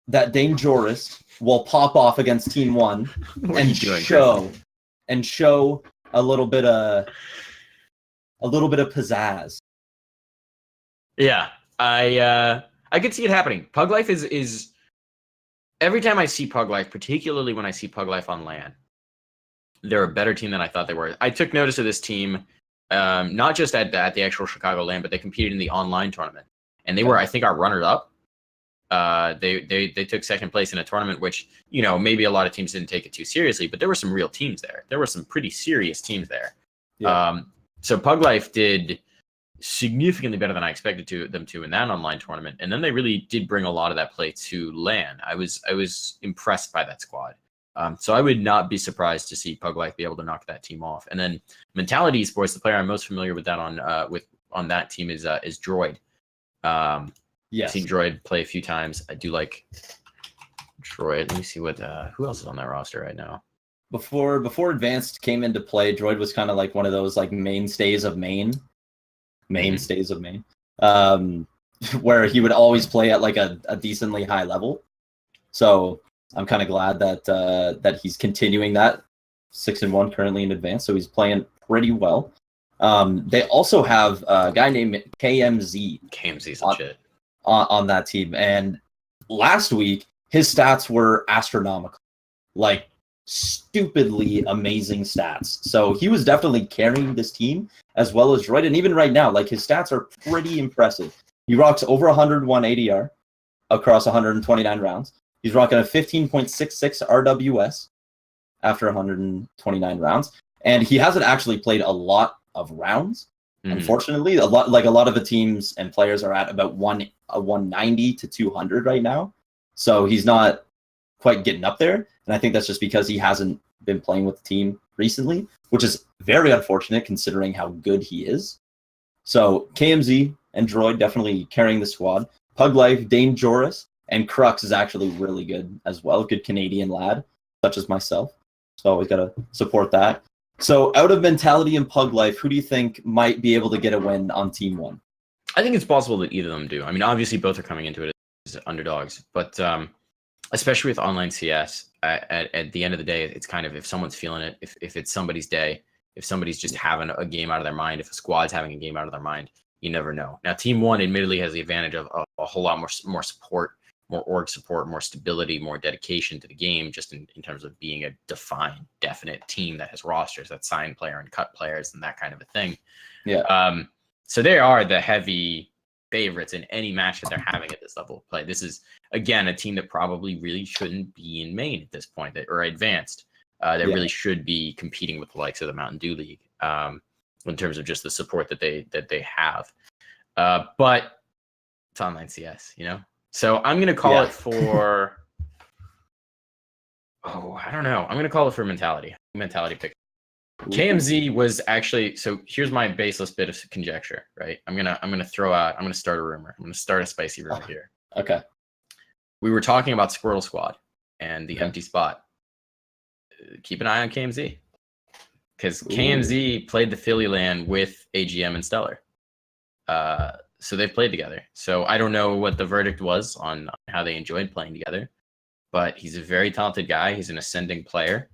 that Dane Joris will pop off against Team One What are you and doing, show a little bit of pizzazz. Yeah, I could see it happening. Pug Life is every time I see Pug Life, particularly when I see Pug Life on LAN, they're a better team than I thought they were. I took notice of this team, not just at the actual Chicago LAN, but they competed in the online tournament, and they were, I think, our runners up. They took second place in a tournament, which, you know, maybe a lot of teams didn't take it too seriously, but there were some real teams there. There were some pretty serious teams there. Yeah. So Pug Life did significantly better than I expected them to in that online tournament, and then they really did bring a lot of that play to LAN. I was impressed by that squad. So I would not be surprised to see Pug Life be able to knock that team off. And then Mentality Esports, the player I'm most familiar with that on that team is Droid. Yes. Seen Droid play a few times. I do like Droid. Let me see what who else is on that roster right now. Before Advanced came into play, Droid was kind of like one of those like mainstays of Maine, where he would always play at like a decently high level. So I'm kind of glad that he's continuing that 6-1 currently in Advanced. So he's playing pretty well. They also have a guy named KMZ. KMZ's legit on that team, and last week his stats were astronomical, like stupidly amazing stats. So he was definitely carrying this team as well as Droid, and even right now, like his stats are pretty impressive. He rocks over 101 ADR across 129 rounds. He's rocking a 15.66 RWS after 129 rounds, and he hasn't actually played a lot of rounds. Unfortunately, a lot of the teams and players are at about 190 to 200 right now, so he's not quite getting up there. And I think that's just because he hasn't been playing with the team recently, which is very unfortunate considering how good he is. So KMZ and Droid definitely carrying the squad. Pug Life, Dane Joris, and Crux is actually really good as well. Good Canadian lad, such as myself. So always got to support that. So out of Mentality and Pug Life, who do you think might be able to get a win on Team One? I think it's possible that either of them do. I mean, obviously both are coming into it as underdogs, but especially with online CS, at the end of the day, it's kind of if someone's feeling it, if it's somebody's day, if somebody's just having a game out of their mind, if a squad's having a game out of their mind, you never know. Now, Team One admittedly has the advantage of a whole lot more support, more org support, more stability, more dedication to the game, just in terms of being a defined, definite team that has rosters that sign player and cut players and that kind of a thing. Yeah. So they are the heavy favorites in any match that they're having at this level of play. This is, again, a team that probably really shouldn't be in main at this point, or advanced. That really should be competing with the likes of the Mountain Dew League in terms of just the support that they have. But it's online CS, you know? So I'm going to call it for... I don't know. I'm going to call it for Mentality. Mentality pick. KMZ was actually, so here's my baseless bit of conjecture, right? I'm gonna start a rumor. I'm gonna start a spicy rumor here. Okay. We were talking about Squirtle Squad and the empty spot. Keep an eye on KMZ, because KMZ played the Philly LAN with AGM and Stellar. So they've played together. So I don't know what the verdict was on how they enjoyed playing together, but he's a very talented guy. He's an ascending player.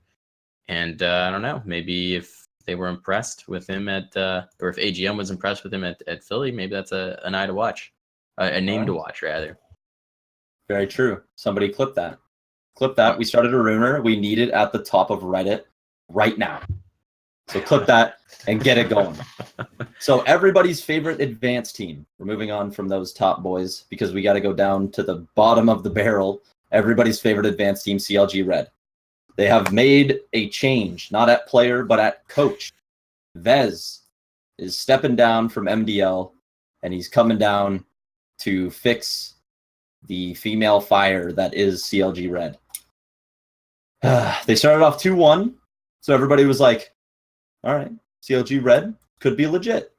And I don't know, maybe if they were impressed with him or if AGM was impressed with him at Philly, maybe that's an eye to watch, a name to watch, rather. Very true. Somebody clip that. We started a rumor. We need it at the top of Reddit right now. So clip that and get it going. So everybody's favorite advanced team. We're moving on from those top boys because we got to go down to the bottom of the barrel. Everybody's favorite advanced team, CLG Red. They have made a change, not at player, but at coach. Vez is stepping down from MDL, and he's coming down to fix the female fire that is CLG Red. They started off 2-1, so everybody was like, all right, CLG Red could be legit.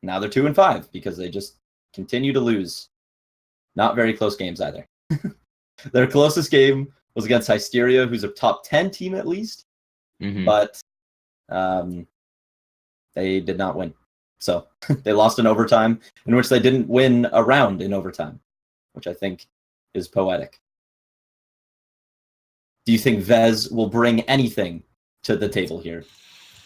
Now they're 2-5 because they just continue to lose. Not very close games either. Their closest game was against Hysteria, who's a top 10 team at least, but they did not win. So they lost in overtime, in which they didn't win a round in overtime, which I think is poetic. Do you think Vez will bring anything to the table here?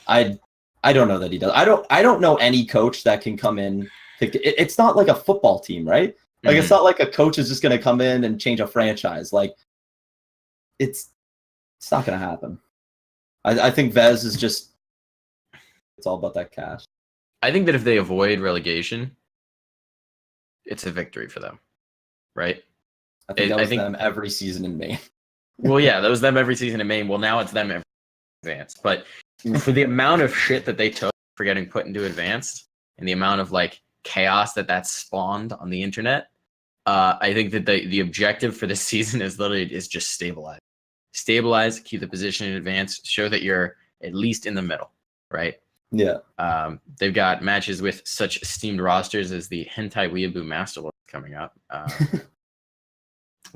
I don't know that he does. I don't know any coach that can come in. It's not like a football team, right? Like it's not like a coach is just going to come in and change a franchise. Like it's not going to happen. I think Vez is just, it's all about that cash. I think that if they avoid relegation, it's a victory for them, right? I think that was them every season in Maine. Well, yeah, that was them every season in Maine. Well, now it's them every advanced. But for the amount of shit that they took for getting put into advanced and the amount of like chaos that spawned on the internet, I think that the objective for this season is just stabilize, keep the position in advance, show that you're at least in the middle, right? Yeah. They've got matches with such esteemed rosters as the Hentai Weeaboo Master Lord coming up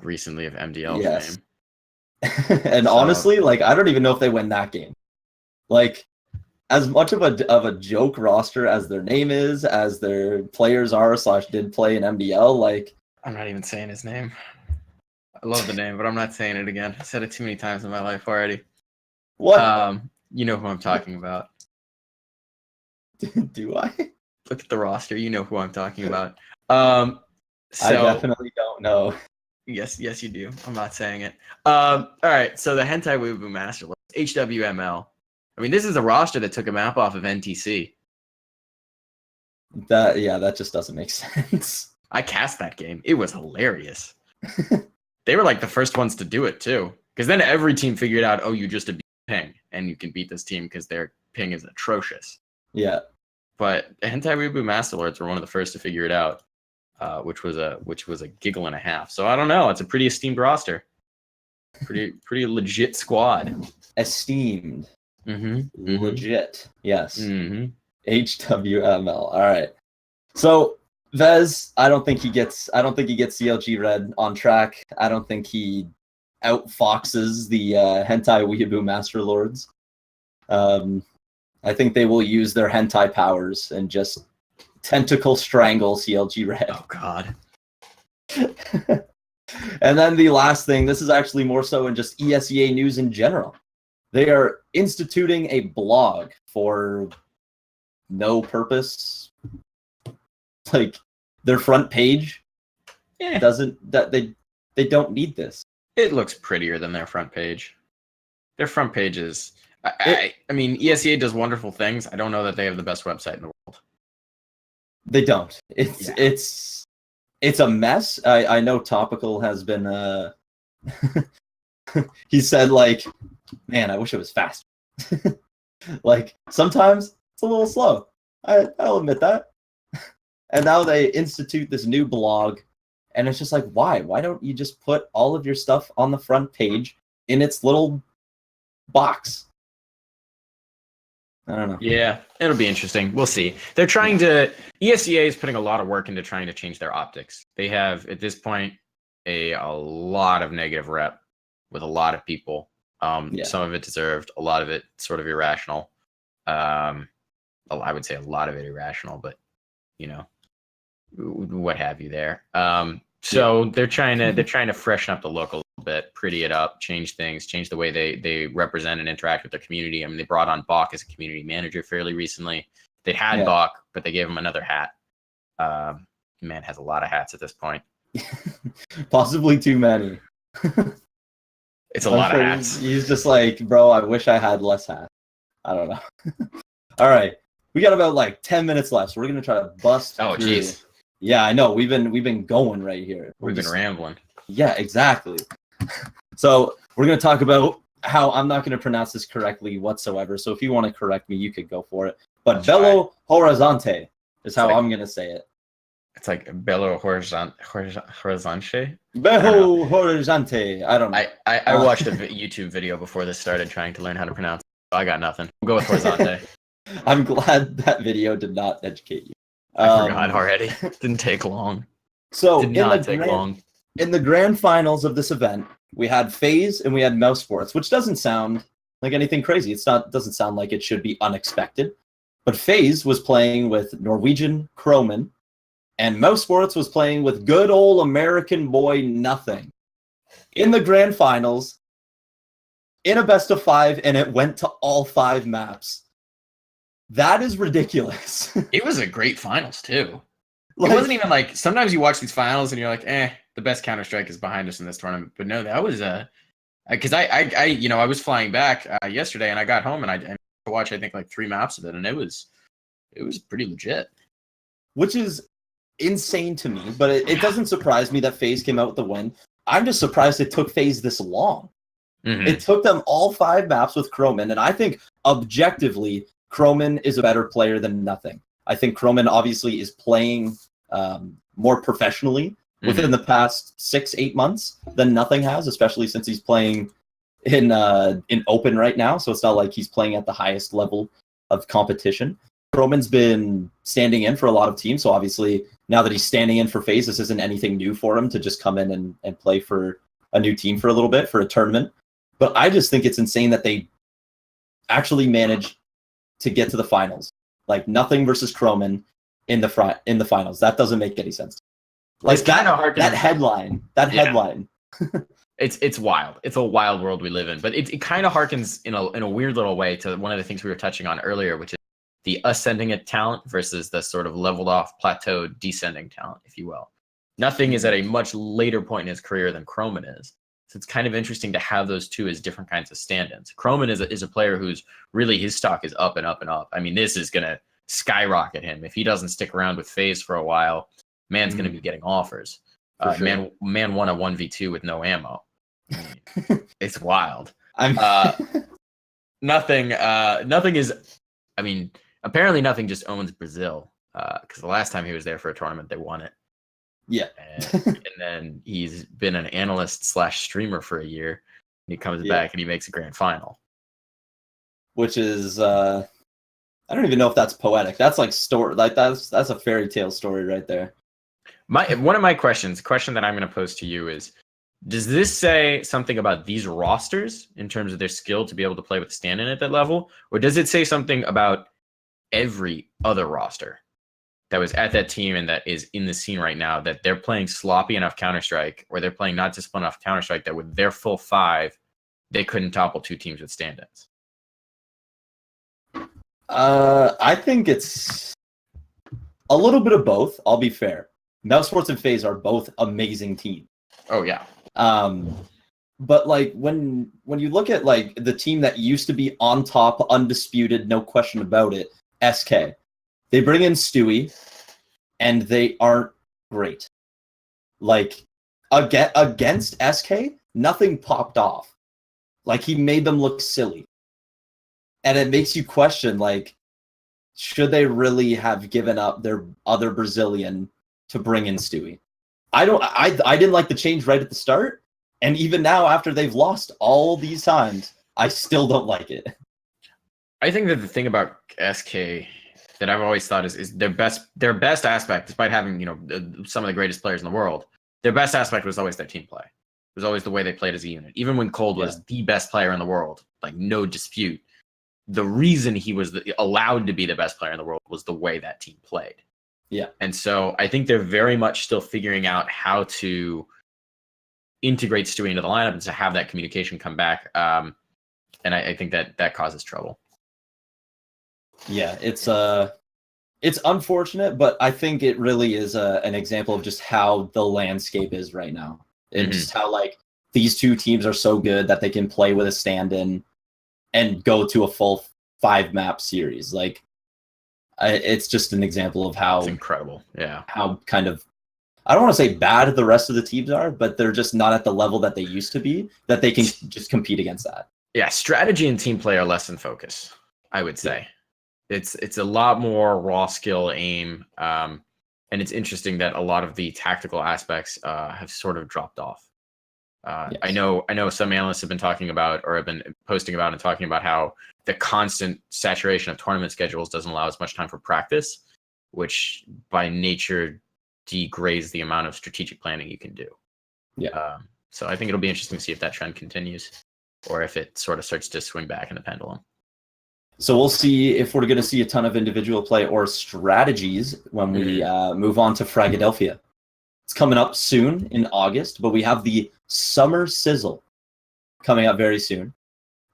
recently of MDL fame. And honestly, like I don't even know if they win that game. Like as much of a joke roster as their name is, as their players are / did play in MDL, like I'm not even saying his name. I love the name, but I'm not saying it again. I said it too many times in my life already. What? You know who I'm talking about. Do I? Look at the roster. You know who I'm talking about. I definitely don't know. Yes, you do. I'm not saying it. All right. So the Hentai Weeaboo Master Lord, HWML. I mean, this is a roster that took a map off of NTC. That just doesn't make sense. I cast that game. It was hilarious. They were like the first ones to do it too, because then every team figured out, oh, you just a ping, and you can beat this team because their ping is atrocious. Yeah. But Hentai Weeaboo Master Lords were one of the first to figure it out, which was a giggle and a half. So I don't know. It's a pretty esteemed roster. Pretty legit squad. Esteemed. Mm-hmm. Legit. Yes. Mm-hmm. HWML. All right. So Vez, I don't think he gets CLG Red on track. I don't think he outfoxes the Hentai Weeaboo Master Lords. I think they will use their hentai powers and just tentacle strangle CLG Red. Oh God. And then the last thing, this is actually more so in just ESEA news in general. They are instituting a blog for no purpose. Like their front page they don't need this. It looks prettier than their front page. Their front page is I mean, ESEA does wonderful things. I don't know that they have the best website in the world. They don't. It's a mess. I know Topical has been he said like, man, I wish it was faster. Like sometimes it's a little slow. I'll admit that. And now they institute this new blog, and it's just like, why? Why don't you just put all of your stuff on the front page in its little box? I don't know. Yeah, it'll be interesting. We'll see. They're trying to. ESEA is putting a lot of work into trying to change their optics. They have at this point a lot of negative rep with a lot of people. Some of it deserved, a lot of it sort of irrational. I would say a lot of it irrational, but you know, what have you there. So they're trying to freshen up the look a little bit, pretty it up, change things, change the way they represent and interact with their community. I mean, they brought on Bach as a community manager fairly recently. They had Bach, but they gave him another hat. Man has a lot of hats at this point. Possibly too many. It's a lot of hats. He's just like, bro, I wish I had less hats. I don't know. All right. We got about like 10 minutes left, so we're gonna try to bust. Oh, jeez. Yeah, I know. We've been going right here. We've been rambling. Yeah, exactly. So we're gonna talk about how I'm not gonna pronounce this correctly whatsoever. So if you want to correct me, you could go for it. But Belo Horizonte is how I'm gonna say it. It's like Belo Horizonte. Belo Horizonte. I don't know. I watched a YouTube video before this started trying to learn how to pronounce it. I got nothing. We'll go with Horizonte. I'm glad that video did not educate you. I forgot already. Didn't take long. So did not take long. In the grand finals of this event, we had FaZe and we had Mousesports, which doesn't sound like anything crazy. Doesn't sound like it should be unexpected. But FaZe was playing with Norwegian Kroman, and Mousesports was playing with good old American boy Nothing. In the grand finals, in a best of 5, and it went to all 5 maps. That is ridiculous. It was a great finals too. Like, It wasn't even like sometimes you watch these finals and you're like, the best Counter-Strike is behind us in this tournament. But no, that was because I was flying back yesterday and I got home and I watched I think like 3 maps of it and it was pretty legit. which is insane to me, but it doesn't surprise me that FaZe came out with the win. I'm just surprised it took FaZe this long. Mhm. It took them all 5 maps with Chroman, and I think objectively, Chroman is a better player than Nothing. I think Chroman obviously is playing more professionally within the past 6-8 months than Nothing has, especially since he's playing in Open right now. So it's not like he's playing at the highest level of competition. Chroman's been standing in for a lot of teams, so obviously now that he's standing in for FaZe, this isn't anything new for him to just come in and play for a new team for a little bit, for a tournament. But I just think it's insane that they actually managed to get to the finals. Like Nothing versus Chroman in the finals. That doesn't make any sense. Like It's kinda hard to- that headline. It's wild. It's a wild world we live in. But it kind of harkens in a weird little way to one of the things we were touching on earlier, which is the ascending at talent versus the sort of leveled off, plateaued, descending talent, if you will. Nothing is at a much later point in his career than Chroman is. So it's kind of interesting to have those two as different kinds of stand-ins. Chroman is a player who's really, his stock is up and up and up. I mean, this is going to skyrocket him. If he doesn't stick around with FaZe for a while, man's going to be getting offers. Sure. Man won a 1v2 with no ammo. It's wild. Nothing is, I mean, apparently Nothing just owns Brazil because the last time he was there for a tournament, they won it. Yeah. And then he's been an analyst / streamer for a year. And he comes back and he makes a grand final. Which is, I don't even know if that's poetic. That's like story. Like that's a fairy tale story right there. One of my questions, question that I'm going to pose to you is, does this say something about these rosters in terms of their skill to be able to play with stand-in at that level? Or does it say something about every other roster that was at that team and that is in the scene right now, that they're playing sloppy enough Counter-Strike, or they're playing not disciplined enough Counter-Strike, that with their full 5, they couldn't topple 2 teams with stand-ins? I think it's a little bit of both. I'll be fair. Mousesports and FaZe are both amazing teams. Oh, yeah. But like when you look at like the team that used to be on top, undisputed, no question about it, SK, they bring in Stewie, and they aren't great. Like against SK, Nothing popped off. Like he made them look silly, and it makes you question like, should they really have given up their other Brazilian to bring in Stewie? I didn't like the change right at the start, and even now after they've lost all these times, I still don't like it. I think that the thing about SK that I've always thought is their best aspect, despite having some of the greatest players in the world, their best aspect was always their team play. It was always the way they played as a unit. Even when Cold was the best player in the world, like no dispute, the reason he was allowed to be the best player in the world was the way that team played. Yeah. And so I think they're very much still figuring out how to integrate Stewie into the lineup and to have that communication come back. And I think that causes trouble. Yeah, it's unfortunate, but I think it really is an example of just how the landscape is right now. And just how like these two teams are so good that they can play with a stand-in and go to a full 5-map series. Like it's just an example of how It's incredible. Yeah. How kind of, I don't want to say bad the rest of the teams are, but they're just not at the level that they used to be, that they can just compete against that. Yeah, strategy and team play are less in focus, I would say. It's a lot more raw skill, aim, and it's interesting that a lot of the tactical aspects have sort of dropped off. Yes. I know some analysts have been talking about, or have been posting about and talking about how the constant saturation of tournament schedules doesn't allow as much time for practice, which by nature degrades the amount of strategic planning you can do. Yeah. So I think it'll be interesting to see if that trend continues, or if it sort of starts to swing back in the pendulum. So we'll see if we're going to see a ton of individual play or strategies when we move on to Fragadelphia. It's coming up soon in August, but we have the Summer Sizzle coming up very soon.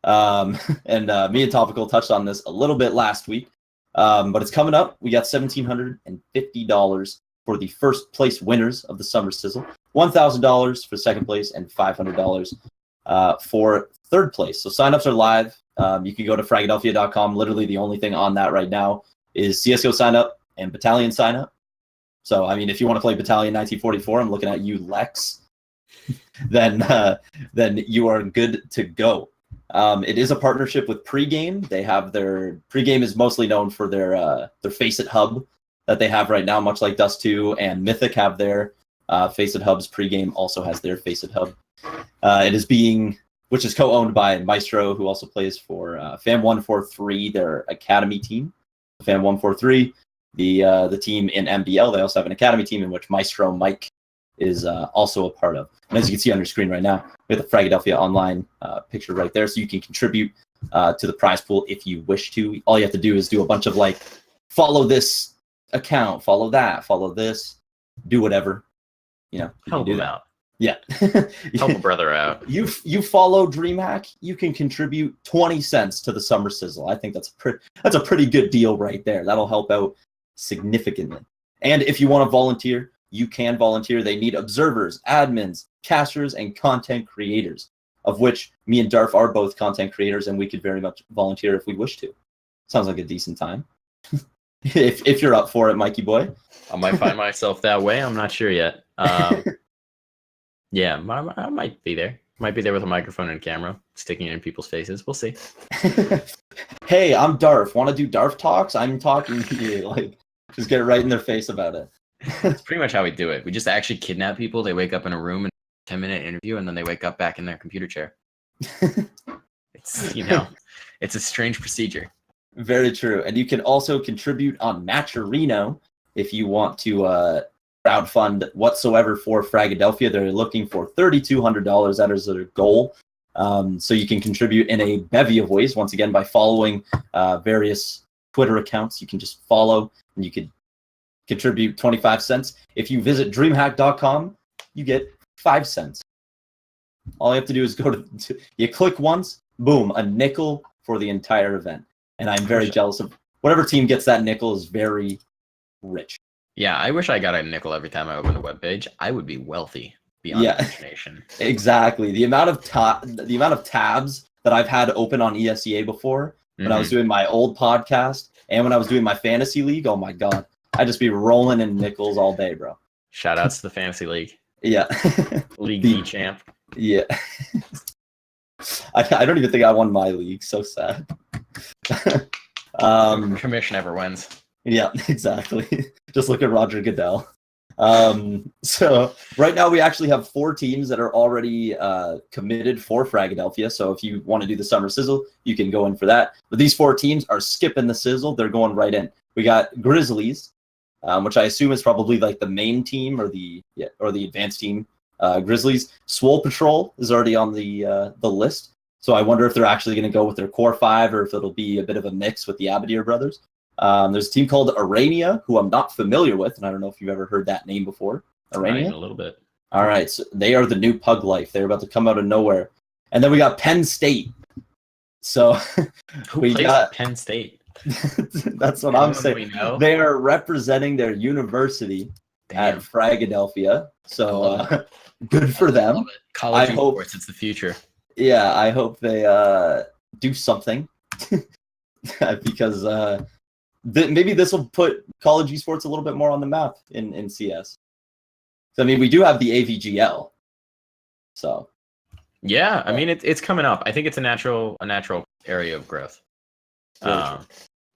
And me and Topical touched on this a little bit last week, but it's coming up. We got $1,750 for the first place winners of the Summer Sizzle, $1,000 for second place, and $500 for third place. So signups are live. You can go to Fragadelphia.com. Literally the only thing on that right now is CSGO sign up and Battalion sign up. So, I mean, if you want to play Battalion 1944, I'm looking at you, Lex, then you are good to go. It is a partnership with Pregame. They have their Pregame is mostly known for their Faceit hub that they have right now, much like Dust 2 and Mythic have their Faceit hubs. Pregame also has their Faceit hub. It is which is co-owned by Maestro, who also plays for FAM143, their academy team. FAM143, the team in MBL. They also have an academy team in which Maestro Mike is also a part of. And as you can see on your screen right now, we have the Fragadelphia Online picture right there, so you can contribute to the prize pool if you wish to. All you have to do is do a bunch of like, follow this account, follow that, follow this, do whatever. You know, you Help can do him that. out. Yeah. Help a brother out. You follow DreamHack, you can contribute 20 cents to the Summer Sizzle. I think that's a pretty good deal right there. That'll help out significantly. And if you want to volunteer, you can volunteer. They need observers, admins, casters, and content creators, of which me and Darf are both content creators, and we could very much volunteer if we wish to. Sounds like a decent time. if you're up for it, Mikey boy. I might find myself that way. I'm not sure yet. Yeah, I might be there. Might be there with a microphone and a camera, sticking it in people's faces. We'll see. Hey, I'm Darf. Want to do Darf talks? I'm talking to you. Like, just get right in their face about it. It's pretty much how we do it. We just actually kidnap people. They wake up in a room and 10-minute interview, and then they wake up back in their computer chair. It's it's a strange procedure. Very true. And you can also contribute on Matcherino if you want to crowdfund whatsoever for Fragadelphia. They're looking for $3,200. That is their goal. So you can contribute in a bevy of ways. Once again, by following various Twitter accounts, you can just follow and you can contribute 25 cents. If you visit DreamHack.com, you get 5 cents. All you have to do is go to you click once, boom, a nickel for the entire event. And I'm very jealous of whatever team gets that nickel is very rich. Yeah, I wish I got a nickel every time I opened a webpage. I would be wealthy beyond imagination. Exactly. The amount of tabs that I've had open on ESEA before when I was doing my old podcast and when I was doing my fantasy league, oh my god, I'd just be rolling in nickels all day, bro. Shout outs to the fantasy league. Yeah. League B champ. Yeah. I don't even think I won my league. So sad. Commission never wins. Yeah, exactly. Just look at Roger Goodell. So right now we actually have 4 teams that are already committed for Fragadelphia. So if you want to do the Summer Sizzle, you can go in for that. But these 4 teams are skipping the Sizzle. They're going right in. We got Grizzlies, which I assume is probably like the main team or the advanced team. Grizzlies. Swole Patrol is already on the list. So I wonder if they're actually going to go with their core 5 or if it'll be a bit of a mix with the Abadir brothers. There's a team called Arania, who I'm not familiar with, and I don't know if you've ever heard that name before. Arania? A little bit. All right, so they are the new Pug Life. They're about to come out of nowhere. And then we got Penn State. So Who plays at Penn State? That's what I'm saying. They are representing their university at Fragadelphia. So good for them. College sports, it's the future. Yeah, I hope they do something because maybe this will put college esports a little bit more on the map in CS. So, I mean, we do have the AVGL. So. Yeah, I mean it's coming up. I think it's a natural area of growth. I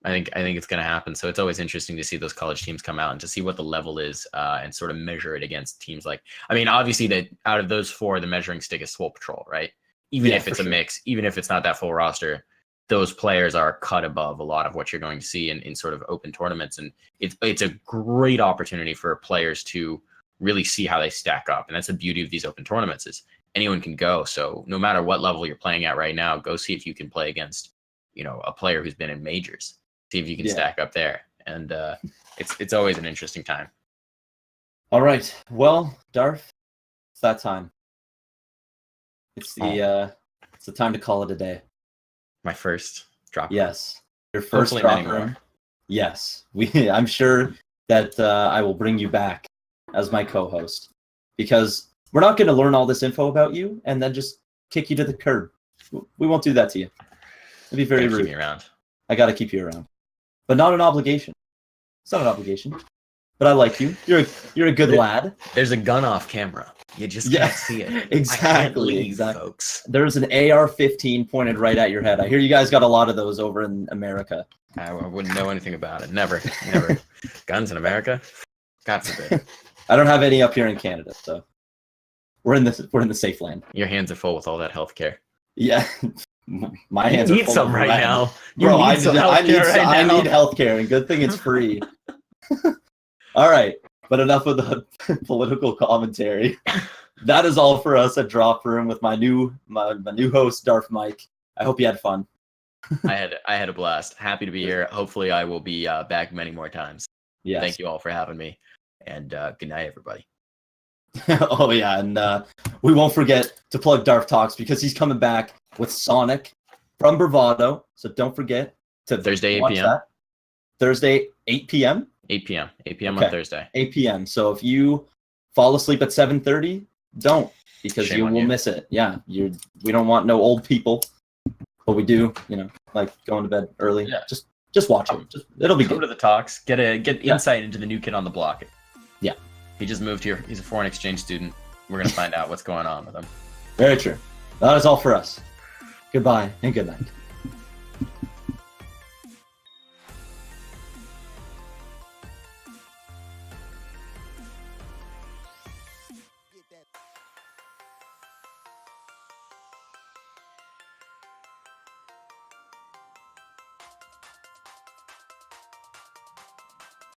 think it's going to happen. So it's always interesting to see those college teams come out and to see what the level is and sort of measure it against teams like. I mean, obviously that out of those 4, the measuring stick is Swole Patrol, right? Even if it's a mix, even if it's not that full roster, those players are cut above a lot of what you're going to see in sort of open tournaments, and it's a great opportunity for players to really see how they stack up. And that's the beauty of these open tournaments is anyone can go. So no matter what level you're playing at right now, go see if you can play against, a player who's been in majors. See if you can stack up there. And it's always an interesting time. All right. Well, Darth, it's that time. It's the time to call it a day. My first drop. Yes, your first Hopefully drop many more. room. Yes, I'm sure that I will bring you back as my co-host because we're not going to learn all this info about you and then just kick you to the curb. We won't do that to you. It'd be very Gotta keep rude. me around. I got to keep you around, but not an obligation. It's not an obligation, but I like you. You're a good lad. There's a gun off camera. You just Yeah, can't see it. exactly, I can't leave, exactly. folks. There's an AR-15 pointed right at your head. I hear you guys got a lot of those over in America. I wouldn't know anything about it. Never. Guns in America? God forbid. I don't have any up here in Canada, so we're in the safe land. Your hands are full with all that health care. Yeah, my You hands are need full some of right red. now. You Bro, need I some need healthcare right I now. need healthcare, and good thing it's free. All right, but enough of the political commentary. That is all for us at Drop Room with my new host, Darth Mike. I hope you had fun. I had a blast. Happy to be here. Hopefully, I will be back many more times. Yes. Thank you all for having me, and good night, everybody. Oh yeah, and we won't forget to plug Darth Talks because he's coming back with Sonic from Bravado. So don't forget to Thursday, 8 watch p.m. that. Thursday, 8 p.m. 8 p.m. 8 p.m. Okay. on Thursday. 8 p.m. So if you fall asleep at 7:30, don't because Shame you on will you. miss it. Yeah, we don't want no old people, but we do. Like going to bed early. Yeah. Just watch it. It'll be Come good. to the talks. Get Yeah. insight into the new kid on the block. Yeah. He just moved here. He's a foreign exchange student. We're gonna find out what's going on with him. Very true. That is all for us. Goodbye and good night.